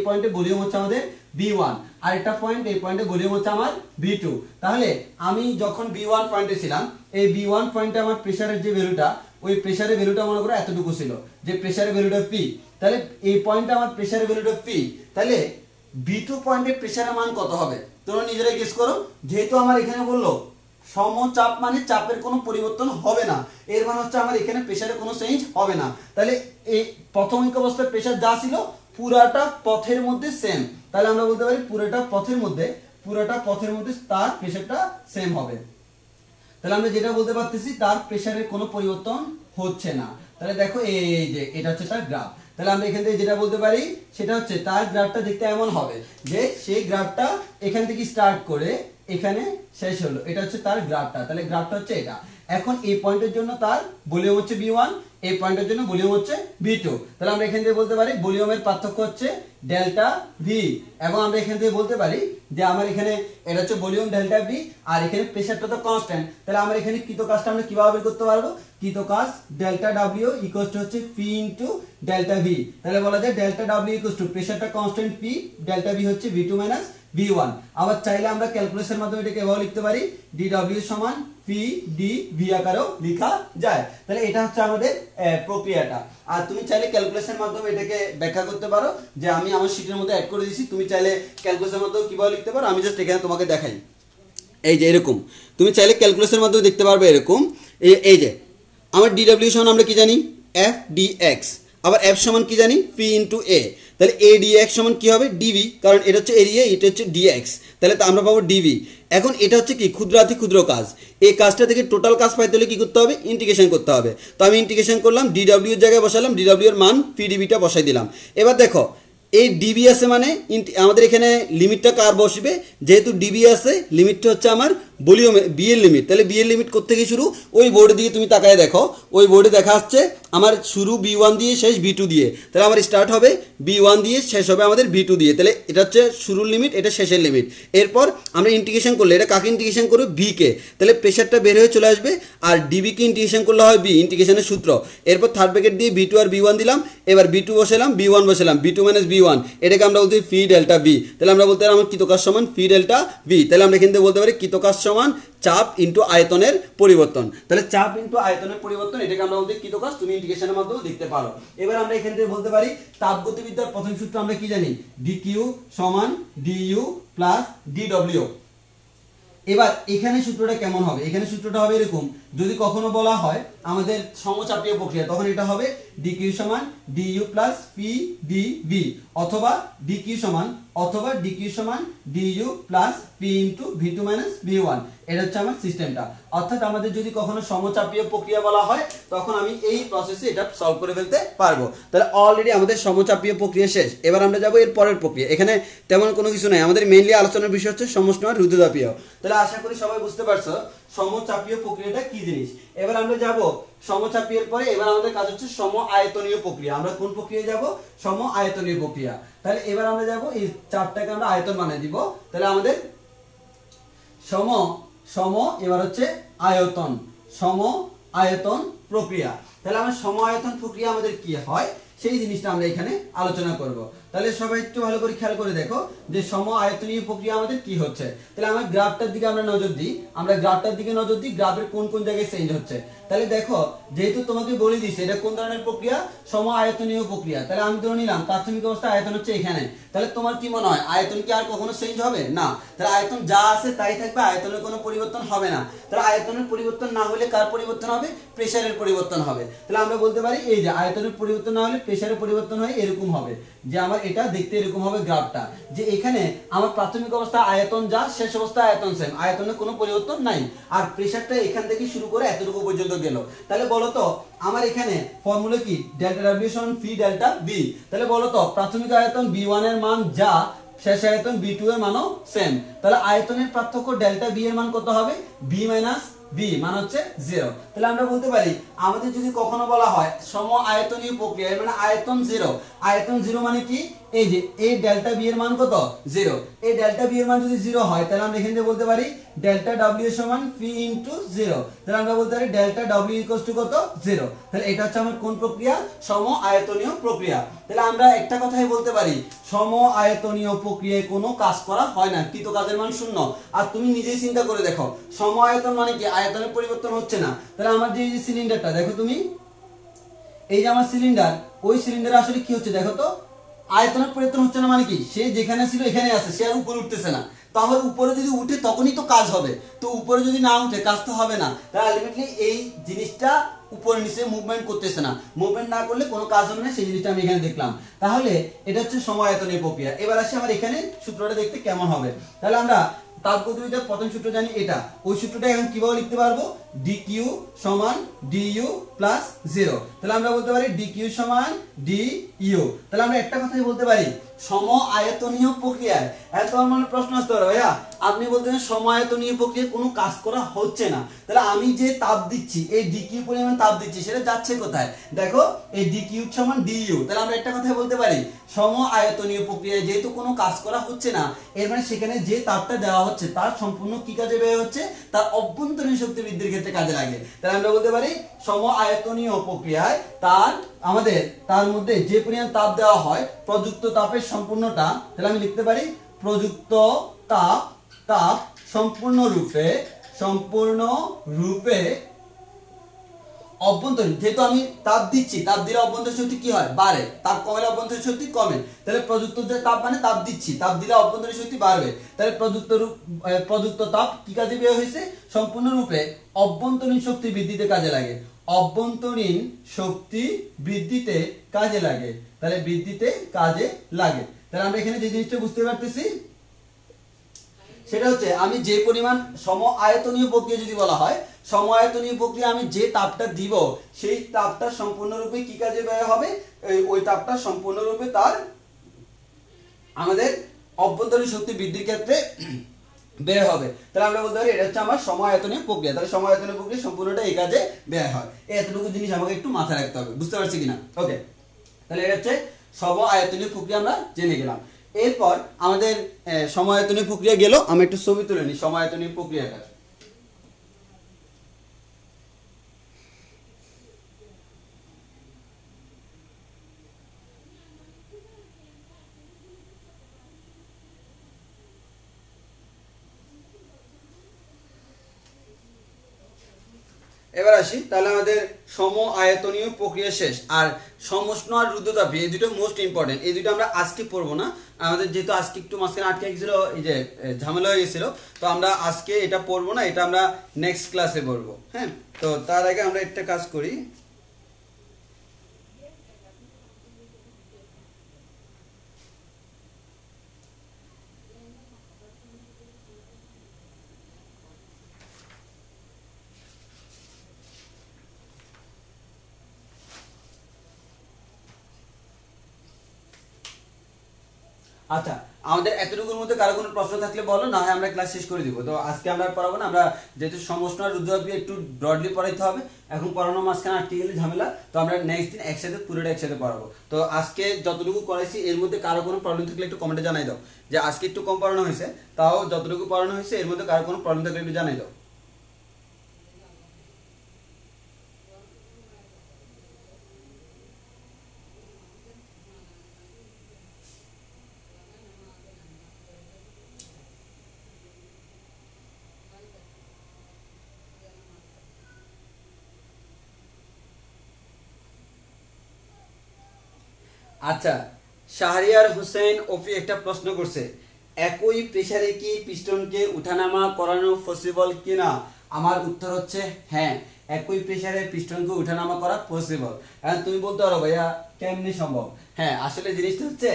পয়েন্টে ভলিউম হচ্ছে আমাদের V1, আর একটা পয়েন্ট, এই পয়েন্টে ভলিউম হচ্ছে আমার V2। তাহলে আমি যখন V1 পয়েন্টে ছিলাম, এই V1 পয়েন্টে আমার প্রেসারের যে ভ্যালুটা, ওই প্রেসারের ভ্যালুটা মনে করো এতটুকু ছিল, যে প্রেসারের ভ্যালুটা P, তাহলে এই পয়েন্টে আমার প্রেসারের ভ্যালুটা P, তাহলে V2 পয়েন্টে প্রেসারের মান কত হবে তোমরা নিজেরাই গেস করো। যেহেতু আমার এখানে বললো সমচাপ মানে চাপের কোনো পরিবর্তন হবে না, এর মানে হচ্ছে আমার এখানে প্রেসারে কোনো চেঞ্জ হবে না, তাহলে এই প্রাথমিক অবস্থায় প্রেসার যা ছিল পুরাটা পথের মধ্যে সেম, তাহলে আমরা বলতে পারি পুরোটা পথের মধ্যে তার প্রেসারটা সেম হবে। তাহলে আমরা যেটা বলতে পারতেছি তার প্রেসারের কোনো পরিবর্তন হচ্ছে না। তাহলে দেখো এই যে এটা হচ্ছে তার গ্রাফ, তাহলে আমরা এখান থেকে যেটা বলতে পারি সেটা হচ্ছে তার গ্রাফটা দেখতে এমন হবে যে সেই গ্রাফটা এখান থেকে স্টার্ট করে এখানে শেষ হলো, এটা হচ্ছে তার গ্রাফটা, তাহলে গ্রাফটা হচ্ছে এটা। এখন এই পয়েন্টের জন্য তার ভলিউম হচ্ছে V1, এই পয়েন্টের জন্য ভলিউম হচ্ছে V2, তাহলে আমরা এখান থেকে বলতে পারি ভলিউমের পার্থক্য হচ্ছে ডেল্টা V, এবং আমরা এখান থেকে বলতে পারি যে আমার এখানে এটা হচ্ছে ভলিউম ডেল্টা V, আর এখানে প্রেসারটা তো কনস্ট্যান্ট, তাহলে আমরা এখানে কৃত কাজটা আমরা কিভাবে বের করতে পারবো, কৃত কাজ ডেল্টা W ইকুয়ালস টু হচ্ছে P ইনটু ডেল্টা V, তাহলে বলা যায় ডেল্টা W ইকুয়ালস টু প্রেসারটা কনস্ট্যান্ট P, ডেল্টা V হচ্ছে V2 মাইনাস V1। আবার চাইলে আমরা ক্যালকুলেশনের মাধ্যমে এটাকে এভাবে লিখতে পারি, dW সমান P D V আকারেও লেখা যায়। তাহলে এটা হচ্ছে আমাদের প্রক্রিয়াটা, আর তুমি চাইলে ক্যালকুলেশনের মাধ্যমে এটাকে ব্যাখ্যা করতে পারো, যে আমি আমার শীটের মধ্যে অ্যাড করে দিয়েছি, তুমি চাইলে ক্যালকুলেশনের মাধ্যমে কিভাবে লিখতে পারো আমি জাস্ট এখানে তোমাকে দেখাই। এই যে এরকম তুমি চাইলে ক্যালকুলেশনের মাধ্যমে দেখতে পারবে এরকম, এই যে আমার dW সমান আমরা কি জানি F dx, আবার F সমান কি জানি P ইনটু A, তাহলে A dx সমান কি হবে dV, কারণ এটা হচ্ছে এরিয়া, এটা হচ্ছে dx, তাহলে আমরা পাবো dV। এখন এটা হচ্ছে কি ক্ষুদ্রাতি ক্ষুদ্র কাজ, এই কাজটা থেকে টোটাল কাজ পাইতে হলে কি করতে হবে, ইন্টিগ্রেশন করতে হবে। তো আমি ইন্টিগ্রেশন করলাম, dW এর জায়গায় বসালাম, dW এর মান PdVটা বসাই দিলাম। এবার দেখো এই ডিবি আছে মানে আমাদের এখানে লিমিটটা কার বসবে, যেহেতু ডিবি আছে লিমিটটা হচ্ছে আমার ভলিউম বি এর লিমিট, তাহলে বি এর লিমিট করতে গিয়ে শুরু ওই বোর্ডের দিকে তুমি তাকায় দেখো, ওই বোর্ডে দেখা যাচ্ছে আমার শুরু B1 দিয়ে শেষ B2 দিয়ে, তাহলে আমার স্টার্ট হবে B1 দিয়ে শেষ হবে আমাদের B2 দিয়ে, তাহলে এটা হচ্ছে শুরুর লিমিট, এটা শেষের লিমিট। এরপর আমরা ইন্টিগ্রেশন করলে এটা কাকে ইন্টিগ্রেশন করবে, ভি কে, তাহলে প্রেসারটা বের হয়ে চলে আসবে, আর ডিবি কে ইন্টিগ্রেশন করলে হয় বি, ইন্টিগ্রেশনের সূত্র। এরপর থার্ড ব্র্যাকেট দিয়ে B2 আর B1 দিলাম, এবার B2 বসালাম B1 বসালাম, B2 মাইনাস B1, এটাকে আমরা বলতে ফি ডেল্টা বি, তাহলে আমরা বলতে পারি আমার কৃতকাজ সমান ফি ডেল্টা বি, তাহলে আমরা এখান থেকে বলতে পারি কৃতকাজ সমান চাপ ইনটু আয়তনের পরিবর্তন, তাহলে চাপ ইনটু আয়তনের পরিবর্তন, এটাকে আমরা বলতে কৃতকাজ, তুমি ইন্টিগ্রেশনের মাধ্যমে দেখতে পারো। এবার আমরা এখান থেকে বলতে পারি তাপগতিবিদ্যার প্রথম সূত্র আমরা কি জানি, dq সমান du প্লাস dw। এবার এখানে সূত্রটা কেমন হবে, এখানে সূত্রটা হবে এরকম, যদি কখনো বলা হয় আমাদের সমচাপীয় প্রক্রিয়া তখন এটা হবে dq সমান du প্লাস p dv, অথবা dq সমান du plus p into v2 minus v1, এটা হচ্ছে আমার সিস্টেমটা। অর্থাৎ আমাদের যদি কখনো সমচাপীয় প্রক্রিয়া বলা হয় তখন আমি এই প্রসেসে এটা সলভ করে ফেলতে পারবো। তাহলে অলরেডি আমাদের সমচাপীয় প্রক্রিয়া শেষ, এবার আমরা যাবো এর পরের প্রক্রিয়া। এখানে তেমন কোনো কিছু নাই, আমাদের মেইনলি আলোচনার বিষয় হচ্ছে সমষ্টি আর রুদ্রতাপীয়। তাহলে আশা করি সবাই বুঝতে পারছো সমচাপীয় প্রক্রিয়াটা কি জিনিস। এবার আমরা যাব সমচাপীয়ের পরে, এবার আমাদের কাজ হচ্ছে সম আয়তনীয় প্রক্রিয়া। আমরা কোন প্রক্রিয়ায় যাব, সম আয়তনীয় প্রক্রিয়া। তাহলে এবার আমরা যাব এই চাপটাকে আমরা আয়তন বানিয়ে দিব, তাহলে আমাদের সম এবার হচ্ছে আয়তন, সম আয়তন প্রক্রিয়া। তাহলে আমরা সম আয়তন প্রক্রিয়া আমাদের কি হয় সেই জিনিসটা আমরা এখানে আলোচনা করব। তাহলে সবাই একটু ভালো করে খেয়াল করে দেখো যে সম আয়তনীয় প্রক্রিয়া আমাদের কি হচ্ছে। তাহলে আমরা গ্রাফটার দিকে আমরা নজর দিই, গ্রাফের কোন কোন জায়গায় চেঞ্জ হচ্ছে। তাহলে দেখো যেহেতু তোমাকে বলে দিয়েছে এটা কোন ধরনের প্রক্রিয়া, সম আয়তনীয় প্রক্রিয়া, তাহলে আমি ধরে নিলাম প্রাথমিক অবস্থা আয়তন হচ্ছে এখানে। তাহলে তোমার কি মনে হয় আয়তন কি আর কখনো চেঞ্জ হবে না? তাহলে আয়তন যা আছে তাই থাকবে, আয়তনের কোনো পরিবর্তন হবে না। তাহলে আয়তনের পরিবর্তন না হলে কার পরিবর্তন হবে, প্রেসারের পরিবর্তন হবে। তাহলে আমরা বলতে পারি এই যে আয়তনের পরিবর্তন না হলে প্রেসারের পরিবর্তন হয়, এরকম হবে যে আমার এটা দেখতে এরকম হবে গ্রাফটা, যে এখানে আমার প্রাথমিক অবস্থা আয়তন যা, শেষ অবস্থা আয়তন সেম, আয়তনের কোনো পরিবর্তন নাই, আর প্রেসারটা এখান থেকে শুরু করে এতটুকু পর্যন্ত পর্যন্ত গেল। তাহলে বলো তো আমার এখানে ফর্মুলা কি, ডেল্টা ডব্লিউ সমান পি ডেল্টা বি। তাহলে বলো তো প্রাথমিক আয়তন বি1 এর মান যা, শেষ আয়তন বি2 এর মানও সেম। তাহলে আয়তনের পার্থক্য ডেল্টা বি এর মান কত হবে, বি মাইনাস বি মান হচ্ছে 0। তাহলে আমরা বলতে পারি আমাদের যদি কখনো বলা হয় সম আয়তনীয় প্রক্রিয়া মানে আয়তন 0, আয়তন 0 মানে কি, এই যে এই ডেল্টা বি এর মান কত 0, এই ডেল্টা বি এর মান যদি 0 হয় তাহলে আমরা এখান থেকে বলতে পারি ডেল্টা ডব্লিউ সমান পি ইনটু 0। তাহলে আমরা বলতে পারি ডেল্টা ডব্লিউ ইকুয়ালস টু কত 0। তাহলে এটা হচ্ছে আমার কোন প্রক্রিয়া, সম আয়তনীয় প্রক্রিয়া। তাহলে আমরা একটা কথাই বলতে পারি সম আয়তনীয় প্রক্রিয়ায় কোনো কাজ করা হয় না, কৃত কাজের মান 0। আর তুমি নিজেই চিন্তা করে দেখো সম আয়তন মানে কি, আয়তনের পরিবর্তন হচ্ছে না। তাহলে আমার যে সিলিন্ডারটা দেখো তুমি, এই যে আমার সিলিন্ডার, ওই সিলিন্ডারে আসলে কি হচ্ছে দেখো তো, আয়তনের পরিবর্তন হচ্ছে না মানে কি, সে যেখানে ছিল এখানে আছে, সে আর উপরে উঠতেছে না। তো আমার উপরে যদি উঠে তখনই তো কাজ হবে, তো উপরে যদি না উঠে কাজ তো হবে না। তাহলে আলটিমেটলি এই জিনিসটা উপরে নিচে মুভমেন্ট করতেছে না, মুভমেন্ট না করলে কোনো কাজ হবে না, সেই জিনিসটা আমি এখানে দেখলাম। তাহলে এটা হচ্ছে সমায়তনের প্রক্রিয়া। এবার আসি আমার এখানে সূত্রটা দেখতে কেমন হবে। তাহলে আমরা তাপগতিবিদ্যার প্রথম সূত্র জানি এটা, ওই সূত্রটা এখন কিভাবে লিখতে পারবো, dq সমান du প্লাস 0। তাহলে আমরা বলতে পারি dq সমান du। তাহলে আমরা একটা কথাই বলতে পারি সম আয়তনীয় প্রক্রিয়ায়, এত মানে প্রশ্ন আসতে পারে ভাইয়া আপনি বলতেছেন সম আয়তনীয় প্রক্রিয়ায় কোনো কাজ করা হচ্ছে না, তাহলে আমি যে তাপ দিচ্ছি, এই dq পরিমাণ তাপ দিচ্ছি, সেটা যাচ্ছে কোথায়, দেখো এই dq সমান du। তাহলে আমরা একটা কথাই বলতে পারি সম আয়তনীয় প্রক্রিয়ায় যেহেতু কোনো কাজ করা হচ্ছে না, এর মানে সেখানে যে তাপটা দেওয়া হচ্ছে তার সম্পূর্ণ কি কাজে ব্যয় হচ্ছে, তার অভ্যন্তরীণ শক্তি বৃদ্ধির ক্ষেত্রে কাজে লাগে। তাহলে আমরা বলতে পারি সম আয়তনীয় প্রক্রিয়ায় তার মধ্যে যে পরিমাণ তাপ দেওয়া হয় প্রযুক্ত তাপের সম্পূর্ণটা, তাহলে আমি লিখতে পারি প্রযুক্ত তাপ সম্পূর্ণরূপে অভ্যন্তরীণ, যেহেতু আমি তাপ দিচ্ছি, তাপ দিলে অভ্যন্তরীণ শক্তি কি হয়, বাড়ে, তাপ কমলে অভ্যন্তরীণ শক্তি কমে। তাহলে প্রযুক্ত যে তাপ মানে তাপ দিচ্ছি, তাপ দিলে অভ্যন্তরীণ শক্তি বাড়বে। তাহলে প্রযুক্ত তাপ কি কাজে ব্যয় হয়েছে, সম্পূর্ণরূপে অভ্যন্তরীণ শক্তি বৃদ্ধিতে কাজে লাগে, অভ্যন্তরীণ শক্তি বৃদ্ধিতে কাজে লাগে। তাহলে বৃদ্ধিতে কাজে লাগে। তাহলে আমরা এখানে যে জিনিসটা বুঝতে পারতেছি সেটা হচ্ছে আমি যে পরিমাণ সম আয়তনীয় প্রক্রিয়া যদি বলা হয়, সম আয়তনীয় প্রক্রিয়া আমি যে তাপটা দিব সেই তাপটা সম্পূর্ণরূপে কি কাজে ব্যয় হবে, ওই তাপটা সম্পূর্ণরূপে তার আমাদের অভ্যন্তরীণ শক্তি বৃদ্ধির ক্ষেত্রে ব্যয় হবে। তাহলে আমরা বলতে পারি এটা হচ্ছে আমার সম আয়তনীয় প্রক্রিয়া। তাহলে সম আয়তনীয় প্রক্রিয়া সম্পূর্ণটা এই কাজে ব্যয় হয়। এতটুকু জিনিস আমাকে একটু মাথায় রাখতে হবে, বুঝতে পারছি কিনা, ওকে। তাহলে এটা হচ্ছে সম আয়তনীয় প্রক্রিয়া আমরা জেনে গেলাম। এরপর আমাদের সম আয়তনীয় প্রক্রিয়া গেল, আমি একটু ছবি তুলে নিই সম আয়তনীয় প্রক্রিয়াটা। এবার আসি, তাহলে আমাদের সম আয়তনীয় প্রক্রিয়া শেষ। আর সমষ্ণ আর রুদ্ধতাপী এই দুটো মোস্ট ইম্পর্টেন্ট, এই দুটো আমরা আজকে পড়বো না, আমাদের যেহেতু আজকে একটু মাঝখানে আটকে গেছিল, এই যে ঝামেলা হয়ে গেছিল, তো আমরা আজকে এটা পড়বো না, এটা আমরা নেক্সট ক্লাসে পড়বো। হ্যাঁ, তো তার আগে আমরা একটা কাজ করি, আচ্ছা আমাদের এতটুকুর মধ্যে কারো কোনো প্রশ্ন থাকলে বলো, না হয় আমরা ক্লাস শেষ করে দিব। তো আজকে আমরা পড়াবো না, আমরা যেহেতু সমষ্ণ আর রুদ্ধতাপী একটু ব্রডলি পড়াইতে হবে, এখন পড়ানো মাঝখানে আটকে গেলে ঝামেলা, তো আমরা নেক্সট দিন একসাথে পুরোটা একসাথে পড়াবো। তো আজকে যতটুকু করাইছি এর মধ্যে কারো কোনো প্রবলেম থাকলে একটু কমেন্টে জানাই দাও, যে আজকে একটু কম পড়ানো হয়েছে, তাও যতটুকু পড়ানো হয়েছে এর মধ্যে কারো কোনো প্রবলেম থাকলে একটু জানাই দাও। আচ্ছা, শাহরিয়ার হোসেন অফি একটা প্রশ্ন করছে, একই প্রেসারে কি পিস্টনকে উঠানামা করানো পসিবল কিনা। আমার উত্তর হচ্ছে হ্যাঁ, একই প্রেসারে পিস্টনকে উঠানামা করা পসিবল। এখন তুমি বলতে পারো ভাইয়া কেমনে সম্ভব, হ্যাঁ আসলে জিনিসটা হচ্ছে,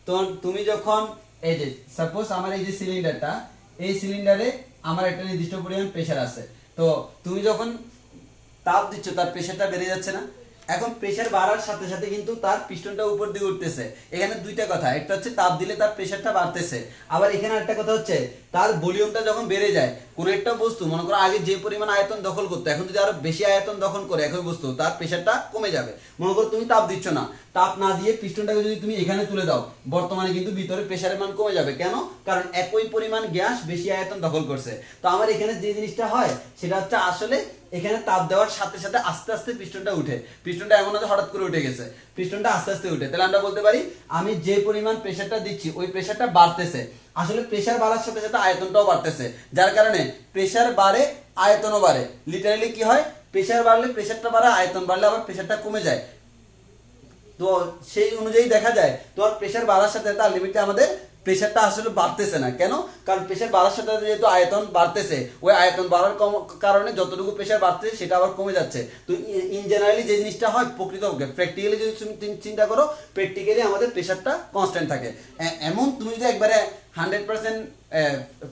তো তুমি যখন এই যে সাপোজ আমার এই যে সিলিন্ডারটা, এই সিলিন্ডারে আমার একটা নির্দিষ্ট পরিমাণ প্রেসার আছে, তো তুমি যখন তাপ দিচ্ছ তার প্রেসারটা বেড়ে যাচ্ছে না। এখন প্রেসার বাড়ার সাথে সাথে কিন্তু তার পিস্টনটা উপর দিকে উঠতেছে। এখানে দুইটা কথা, একটা হচ্ছে তাপ দিলে তার প্রেসারটা বাড়তেছে, আবার এখানে একটা কথা হচ্ছে তার ভলিউমটা যখন বেড়ে যায়, কোন একটা বস্তু মনে করো আগে যে পরিমাণ আয়তন দখল করতো, এখন যদি আরো বেশি আয়তন দখল করে একই বস্তু, তার প্রেসারটা কমে যাবে। মনে করো তুমি তাপ দিচ্ছ না, তাপ না দিয়ে পিস্টনটাকে যদি তুমি এখানে তুলে দাও, বর্তমানে কিন্তু ভিতরে প্রেসারের মান কমে যাবে। কেন? কারণ একই পরিমাণ গ্যাস বেশি আয়তন দখল করছে। তো আমার এখানে যে জিনিসটা হয় সেটা হচ্ছে আসলে এখানে তাপ দেওয়ার সাথে সাথে আস্তে আস্তে পিস্টনটা উঠে। পিস্টনটা এমন না হঠাৎ করে উঠে গেছে, পিস্টনটা আস্তে আস্তে উঠে। তাহলে আমরা বলতে পারি আমি যে পরিমাণ প্রেসারটা দিচ্ছি ওই প্রেসারটা বাড়তেছে। আসলে প্রেসার বাড়ার সাথে সাথে আয়তনটাও বাড়তেছে, যার কারণে প্রেসার বাড়ে আয়তনও বাড়ে। লিটারালি কি হয়, প্রেসার বাড়লে প্রেসারটা বাড়ে, আয়তন বাড়লে আবার প্রেসারটা কমে যায়। তো সেই অনুযায়ী দেখা যায় তোমার প্রেসার বাড়ার সাথে তার লিমিটে আমাদের প্রেসারটা আসলে বাড়তেছে না। কেন? কারণ প্রেসার বাড়ার সাথে যেহেতু আয়তন বাড়তেছে, ওই আয়তন বাড়ার কারণে যতটুকু প্রেসার বাড়তেছে সেটা আবার কমে যাচ্ছে। তো ইন জেনারেলি যে জিনিসটা হয় প্রকৃতপক্ষে প্র্যাকটিক্যালি যদি তুমি চিন্তা করো, প্র্যাকটিক্যালি আমাদের প্রেসারটা কনস্ট্যান্ট থাকে। এমন তুমি যদি একবারে 100%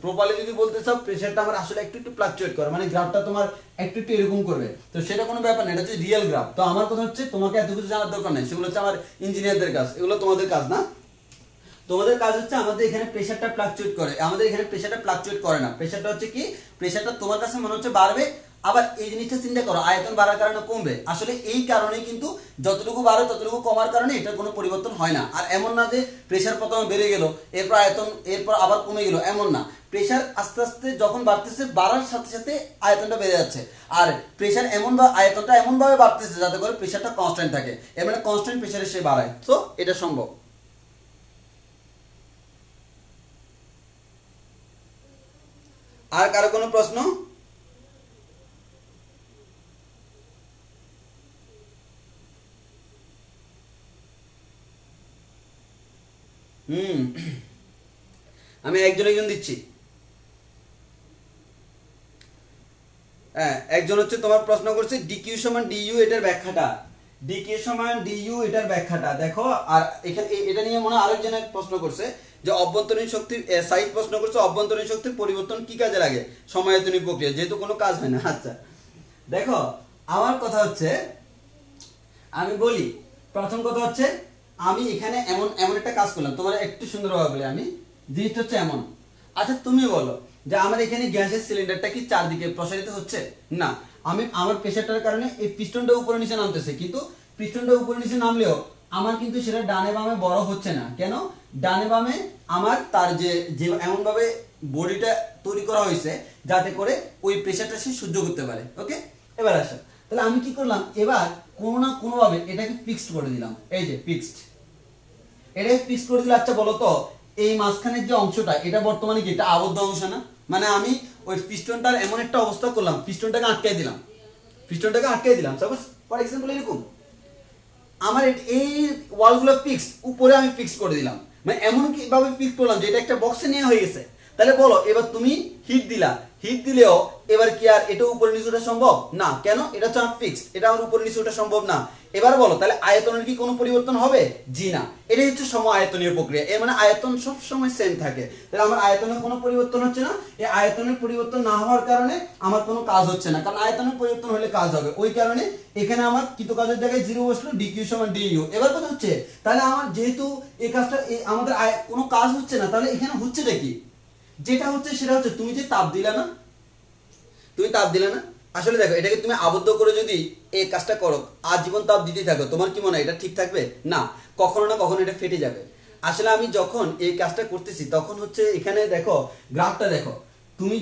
প্রপারলি যদি বলতে চাও প্রেসারটা আমার আসলে একটু একটু ফ্লাকচুয়েট করে, মানে গ্রাফটা তোমার একটু একটু এরকম করবে, তো সেটা কোনো ব্যাপার না, এটা হচ্ছে রিয়েল গ্রাফ। তো আমার কথা হচ্ছে তোমাকে এত কিছু জানার দরকার নেই, সেগুলো হচ্ছে আমার ইঞ্জিনিয়ারদের কাজ, এগুলো তোমাদের কাজ না। তোমাদের কাজ হচ্ছে আমাদের এখানে প্রেসারটা ফ্লাকচুয়েট করে, আমাদের এখানে প্রেসারটা ফ্লাকচুয়েট করে না। প্রেসারটা হচ্ছে কি, প্রেসারটা তোমার কাছে মনে হচ্ছে বাড়বে, আবার এই জিনিসটা চিন্তা করো আয়তন বাড়ার কারণে কমবে। আসলে এই কারণে কিন্তু যতটুকু বাড়ে ততটুকু কমার কারণে এটার কোনো পরিবর্তন হয় না। আর এমন না যে প্রেসার প্রথমে বেড়ে গেল এরপর আয়তন এরপর আবার কমে গেল, এমন না। প্রেসার আস্তে আস্তে যখন বাড়তেছে, বাড়ার সাথে সাথে আয়তনটা বেড়ে যাচ্ছে। আর প্রেসার এমন বা আয়তনটা এমন ভাবে বাড়তেছে যাতে করে প্রেসারটা কনস্ট্যান্ট থাকে, এর মানে কনস্ট্যান্ট প্রেসারে সে বাড়ায়। তো এটা সম্ভব। আর কারো কোনো প্রশ্ন? হুম, আমি একজন একজন দিচ্ছি। হ্যাঁ, একজন হচ্ছে তোমার প্রশ্ন করছে ডিকিউ সমান ডিইউ, এটার ব্যাখ্যাটা। ডিকিউ সমান ডিইউ এটার ব্যাখ্যাটা দেখো। আর এখানে এটা নিয়ে মনে হয় আরেকজনের প্রশ্ন করছে যে অভ্যন্তরীণ শক্তি, সাইড প্রশ্ন করছে অভ্যন্তরীণ শক্তির পরিবর্তন কি কাজে লাগে সমায়তনিক প্রক্রিয়া, যেহেতু কোনো কাজ হয় না। আচ্ছা দেখো, আমার কথা হচ্ছে আমি বলি, প্রথম কথা হচ্ছে আমি এখানে এমন এমন একটা কাজ করলাম, তোমার একটু সুন্দরভাবে বলি আমি। জিনিসটা হচ্ছে এমন, আচ্ছা তুমি বলো যে আমার এখানে গ্যাসের সিলিন্ডারটা কি চারদিকে প্রসারিত হচ্ছে? না, আমি আমার প্রেসারটার কারণে এই পিস্টনটা উপরে নিচে নামতেছে, কিন্তু পিস্টনটা উপরে নিচে নামলেও আমার কিন্তু সেটা ডানে বামে বড় হচ্ছে না। কেন? ডানে বামে আমার তার যে যে এমন ভাবে বডিটা তৈরি করা হয়েছে যাতে করে ওই প্রেসারটা সে সহ্য করতে পারে। ওকে, এবার আসো, তাহলে আমি কি করলাম, এবার কোনো না কোনো ভাবে এটাকে ফিক্সড করে দিলাম। এই যে ফিক্সড, এটাকে ফিক্সড করে দিলে আচ্ছা বলো তো এই মাঝখানের যে অংশটা এটা বর্তমানে কি এটা আবদ্ধ অংশ না? মানে আমি ওই পিস্টনটার এমন একটা অবস্থা করলাম, পিস্টনটাকে আটকাই দিলাম, পিস্টনটাকে আটকাই দিলাম। সাপোজ ফর এক্সাম্পল এরকম আমার এই ওয়ালগুলো ফিক্সড, উপরে আমি ফিক্সড করে দিলাম, মানে এমন কি ভাবে ফিক্সড করলাম যে এটা একটা বক্সে নেওয়া হয়ে গেছে। তাহলে বলো এবার তুমি হিট দিলা, হিট দিলেও এবার কি আর এটা উপরে নিচে ওঠা সম্ভব না? কেন? এটা হচ্ছে আমার ফিক্সড, এটা আমার উপরে নিচে ওঠা সম্ভব না। এবার বলো তাহলে আয়তনের কি কোনো পরিবর্তন হবে? জি না। এটাই হচ্ছে সম আয়তনীয় প্রক্রিয়া, এর মানে আয়তন সব সময় সেম থাকে। তাহলে আমার আয়তনের কোনো পরিবর্তন হচ্ছে না। এই আয়তনের পরিবর্তন না হওয়ার কারণে আমার কোনো কাজ হচ্ছে না, কারণ আয়তনের পরিবর্তন হলে কাজ হবে। ওই কারণে এখানে আমার কৃত কাজের জায়গায় জিরো বসলো, ডিকিউ সমান ডিইউ। এবার কথা হচ্ছে তাহলে আমার যেহেতু এই কাজটা আমাদের কোনো কাজ হচ্ছে না, তাহলে এখানে হচ্ছেটা কি? যেটা হচ্ছে সেটা হচ্ছে তুমি যে তাপ দিলা না, তুমি তাপ দিলে না। আসলে দেখো এটাকে তুমি আবদ্ধ করে যদি এই কাজটা করো, আজীবন তাপ দিতে থাকো, তোমার কি মনে হয় এটা ঠিক থাকবে? না, কখনো না কখনো এটা ফেটে যাবে। আসলে আমি যখন এই কাজটা করতেছি তখন হচ্ছে এখানে দেখো গ্রাফটা দেখো, তুমি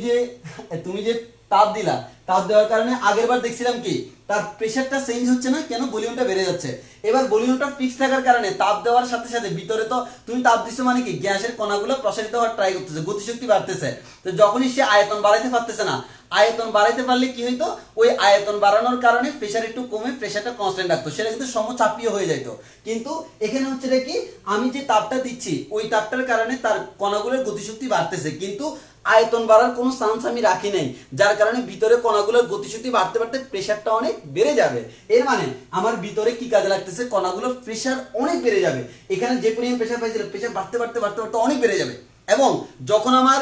যে তাপ দিলা, তাপ দেওয়ার কারণে আগের বার দেখছিলাম কি তার প্রেসারটা চেঞ্জ হচ্ছে না, কেন? ভলিউমটা বেড়ে যাচ্ছে। এবার ভলিউমটা ফিক্স থাকার কারণে তাপ দেওয়ার সাথে সাথে ভিতরে তো তুমি তাপ দিচ্ছ মানে কি গ্যাসের কণাগুলো প্রসারিত হওয়ার ট্রাই করতেছে, গতিশক্তি বাড়তেছে। তো যখনই সে আয়তন বাড়াইতে পারতেছে না, আয়তন বাড়াইতে পারলে কি হইতো, ওই আয়তন বাড়ানোর কারণে প্রেসার একটু কমে প্রেসারটা কনস্ট্যান্ট রাখতো, সেটা কিন্তু সমচাপীয় হয়ে যাইতো। কিন্তু এখানে হচ্ছে কি আমি যে তাপটা দিচ্ছি ওই তাপটার কারণে তার কণাগুলোর গতিশক্তি বাড়তেছে, কিন্তু আয়তন বাড়ার কোনো চান্স আমি রাখি নাই, যার কারণে ভিতরে কণাগুলোর গতিশক্তি বাড়তে বাড়তে প্রেসারটা অনেক বেড়ে যাবে। এর মানে আমার ভিতরে কি কাজে লাগতেছে, কণাগুলোর প্রেসার অনেক বেড়ে যাবে। এখানে যে পরিমাণ প্রেসার পাইছিল প্রেসার বাড়তে বাড়তে বাড়তে বাড়তে অনেক বেড়ে যাবে। এবং যখন আমার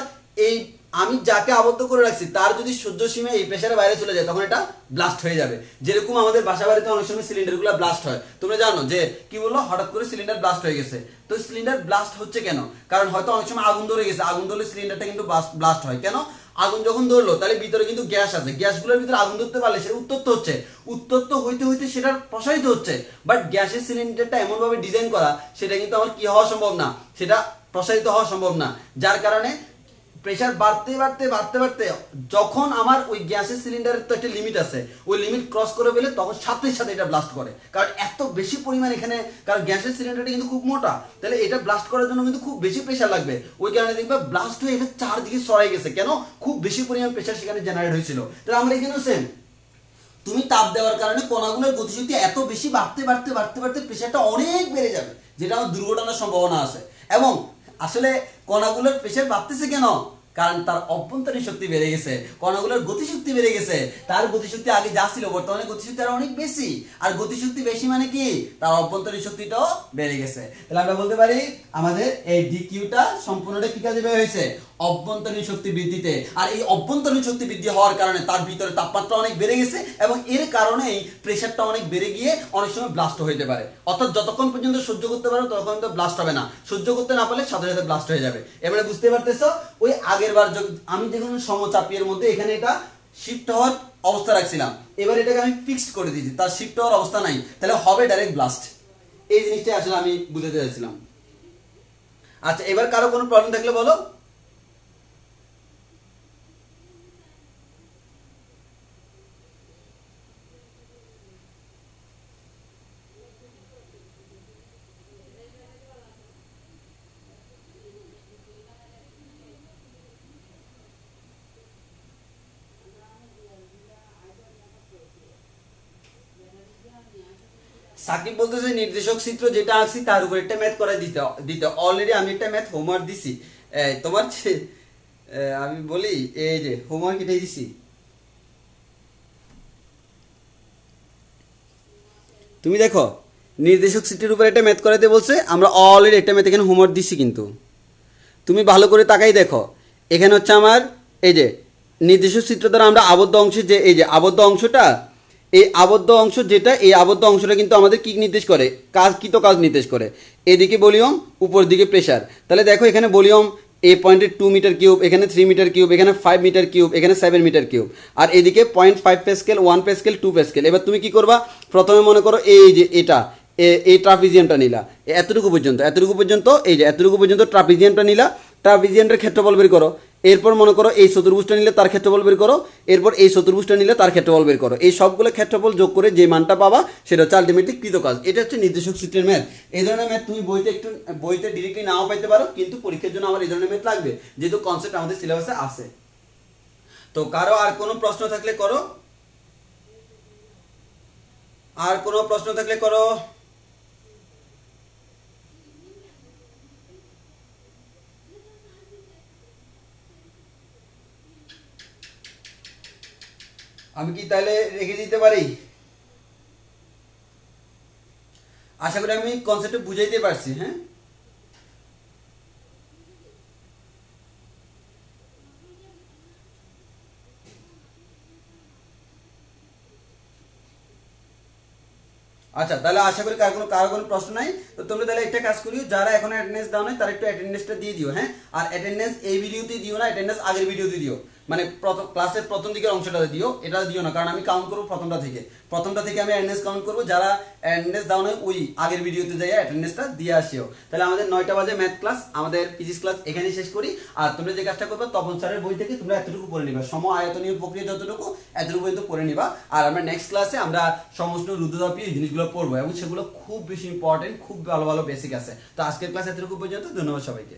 এই আমি যাকে আবদ্ধ করে রাখছি তার যদি সহ্য সীমা এই প্রেসারের বাইরে চলে যায় তখন এটা ব্লাস্ট হয়ে যাবে। যেরকম আমাদের বাসা বাড়িতে অনেক সময় সিলিন্ডারগুলো ব্লাস্ট হয়, তোমরা জানো যে কি বললো, হঠাৎ করে সিলিন্ডার ব্লাস্ট হয়ে গেছে। তো সিলিন্ডার ব্লাস্ট হচ্ছে কেন? কারণ হয়তো অনেক সময় আগুন ধরে গেছে, আগুন ধরলে সিলিন্ডারটা কিন্তু ব্লাস্ট হয়। কেন? আগুন যখন ধরলো তাহলে ভিতরে কিন্তু গ্যাস আছে, গ্যাসগুলোর ভিতরে আগুন ধরতে পারলে সেটা উত্তপ্ত হচ্ছে, উত্তপ্ত হইতে হইতে সেটা প্রসারিত হচ্ছে। বাট গ্যাসের সিলিন্ডারটা এমন ভাবে ডিজাইন করা সেটা কিন্তু আমার কি হওয়া সম্ভব না, সেটা প্রসারিত হওয়া সম্ভব না। যার কারণে প্রেসার বাড়তে বাড়তে বাড়তে বাড়তে যখন আমার ওই গ্যাসের সিলিন্ডারের তো একটা লিমিট আছে, ওই লিমিট ক্রস করে ফেলে তখন সাথে সাথে এটা ব্লাস্ট করে। কারণ এত বেশি পরিমাণ এখানে, কারণ গ্যাসের সিলিন্ডারটা কিন্তু খুব মোটা, তাহলে এটা ব্লাস্ট করার জন্য কিন্তু খুব বেশি প্রেসার লাগবে। ওই কারণে দেখবে ব্লাস্ট হয়ে এটা চারদিকে ছড়াই গেছে। কেন? খুব বেশি পরিমাণ প্রেসার সেখানে জেনারেট হয়েছিল। তাহলে আমরা এখানেও সেম, তুমি তাপ দেওয়ার কারণে কণাগুলোর গতিশক্তি এত বেশি বাড়তে বাড়তে বাড়তে বাড়তে প্রেসারটা অনেক বেড়ে যাবে, যেটা আমার দুর্ঘটনার সম্ভাবনা আছে। এবং আসলে কণাগুলোর প্রেসার বাড়তেছে কেন? কারণ তার অভ্যন্তরীণ শক্তি বেড়ে গেছে, কণাগুলোর গতিশক্তি বেড়ে গেছে। তার গতিশক্তি আগে যা ছিল বর্তমানে গতিশক্তি আরো অনেক বেশি। আর গতিশক্তি বেশি মানে কি? তার অভ্যন্তরীণ শক্তিটাও বেড়ে গেছে। তাহলে আমরা বলতে পারি আমাদের এই ডিকিউটা সম্পূর্ণটা কি কাজে ব্যয় হয়েছে? অভ্যন্তরীণ শক্তি বৃদ্ধিতে। আর এই অভ্যন্তরীণ শক্তি বৃদ্ধি হওয়ার কারণে তার ভিতরে তাপমাত্রা অনেক বেড়ে গেছে এবং এর কারণেই প্রেসারটা অনেক বেড়ে গিয়ে অনেক সময় ব্লাস্ট হয়ে যেতে পারে। অর্থাৎ যতক্ষণ পর্যন্ত সহ্য করতে পারো ততক্ষণ তো ব্লাস্ট হবে না, সহ্য করতে না পারলে সাথে সাথে ব্লাস্ট হয়ে যাবে। এবারে বুঝতে পারতেছো, ওই আগের বার আমি যখন সমচাপীর মধ্যে এখানে এটা শিফট হওয়ার অবস্থা রাখছিলাম, এবার এটাকে আমি ফিক্সড করে দিয়েছি, তার শিফট হওয়ার অবস্থা নাই, তাহলে হবে ডাইরেক্ট ব্লাস্ট। এই জিনিসটা আসলে আমি বুঝাতে চাইছিলাম। আচ্ছা, এবার কারো কোনো প্রবলেম থাকলে বলো। সাকিব বলতেছে নির্দেশক চিত্র যেটা আঁকছি তার উপর একটা ম্যাথ করে দিতে দিতে অলরেডি আমি একটা ম্যাথ হোমওয়ার্ক দিছি। তোমার আমি বলি, এই যে হোমওয়ার্ক এটাই দিছি, তুমি দেখো নির্দেশক চিত্রের উপর একটা ম্যাথ করাতে বলছে, আমরা অলরেডি একটা ম্যাথ এখানে হোমওয়ার্ক দিছি। কিন্তু তুমি ভালো করে তাকাই দেখো, এখানে হচ্ছে আমার এই যে নির্দেশক চিত্র দ্বারা আমরা আবদ্ধ অংশে যে এই যে আবদ্ধ অংশটা, এই আবদ্ধ অংশ যেটা, এই আবদ্ধ অংশটা কিন্তু আমাদের কি নির্দেশ করে? কাজ নির্দেশ করে। এদিকে ভলিউম, উপর দিকে প্রেসার। তাহলে দেখো এখানে ভলিউম এই পয়েন্টে 2 মিটার কিউব, এখানে 3 মিটার কিউব, এখানে 5 মিটার কিউব, এখানে 7 মিটার কিউব, আর এদিকে 0.5 প্যাসকেল, 1 প্যাসকেল, 2 প্যাসকেল। এবার তুমি কি করবা? প্রথমে মনে করো এই যে এটা এই ট্রাপিজিয়ামটা নিলা এতটুকু পর্যন্ত এই যে এতটুকু পর্যন্ত ট্রাপিজিয়ামটা নিলা, ট্রাপিজিয়ামটার ক্ষেত্রফল বের করো। এরপর মনে করো এই চতুর্ভুজটা নিলে তার ক্ষেত্রফল বের করো, এরপর এই চতুর্ভুজটা নিলে তার ক্ষেত্রফল বের করো। এই সবগুলো ক্ষেত্রফল যোগ করে যে মানটা পাবা সেটা হচ্ছে আলটিমেটলি কৃতকাজ। এটা হচ্ছে নির্দেশক চিত্রের ম্যাথ। এই ধরনের ম্যাথ তুমি বইতে ডিরেক্টলি নাও পাইতে পারো, কিন্তু পরীক্ষার জন্য আমার এই ধরনের ম্যাথ লাগবে, যেহেতু কনসেপ্ট আমাদের সিলেবাসে আছে। তো কারো আর কোনো প্রশ্ন থাকলে করো, আর কোনো প্রশ্ন থাকলে করো। আমি কি তাহলে রেখে দিতে পারি? আশা করি আমি কনসেপ্টটা বুঝাইতে পারছি। হ্যাঁ, আচ্ছা, তাহলে আশা করি কারো কোনো প্রশ্ন নাই। তো তোমরা তাহলে একটা কাজ করিও, যারা এখন অ্যাটেন্ডেন্স দাও নাই তারা একটু অ্যাটেন্ডেন্সটা দিয়ে দিও। হ্যাঁ, আর অ্যাটেন্ডেন্স এই ভিডিওতে দিও না, অ্যাটেন্ডেন্স আগের ভিডিওতে দিও, মানে ক্লাসের প্রথম দিকের অংশটাতে দিও, এটা দিও না, কারণ আমি কাউন্ট করবো প্রথমটা থেকে আমি অ্যাটেন্ডেন্স কাউন্ট করবো। যারা অ্যাটেন্ডেন্স দাও নাই ওই আগের ভিডিওতে যাই অ্যাটেন্ডেন্সটা দিয়ে আসিও। তাহলে আমাদের 9টা বাজে ম্যাথ ক্লাস, আমাদের ফিজিক্স ক্লাস এখানেই শেষ করি। আর তোমরা যে কাজটা করবে তপন স্যারের বই থেকে তোমরা এতটুকু পড়ে নিবা, সম আয়তনীয় প্রক্রিয়া যতটুকু এতটুকু পর্যন্ত পড়ে নিবা। আর আমরা নেক্সট ক্লাসে আমরা সমস্ত রুদ্রতাপী এই জিনিসগুলো পড়বো এবং সেগুলো খুব বেশি ইম্পর্টেন্ট, খুব ভালো ভালো বেসিক আছে। তো আজকের ক্লাস এতটুকু পর্যন্ত। ধন্যবাদ সবাইকে।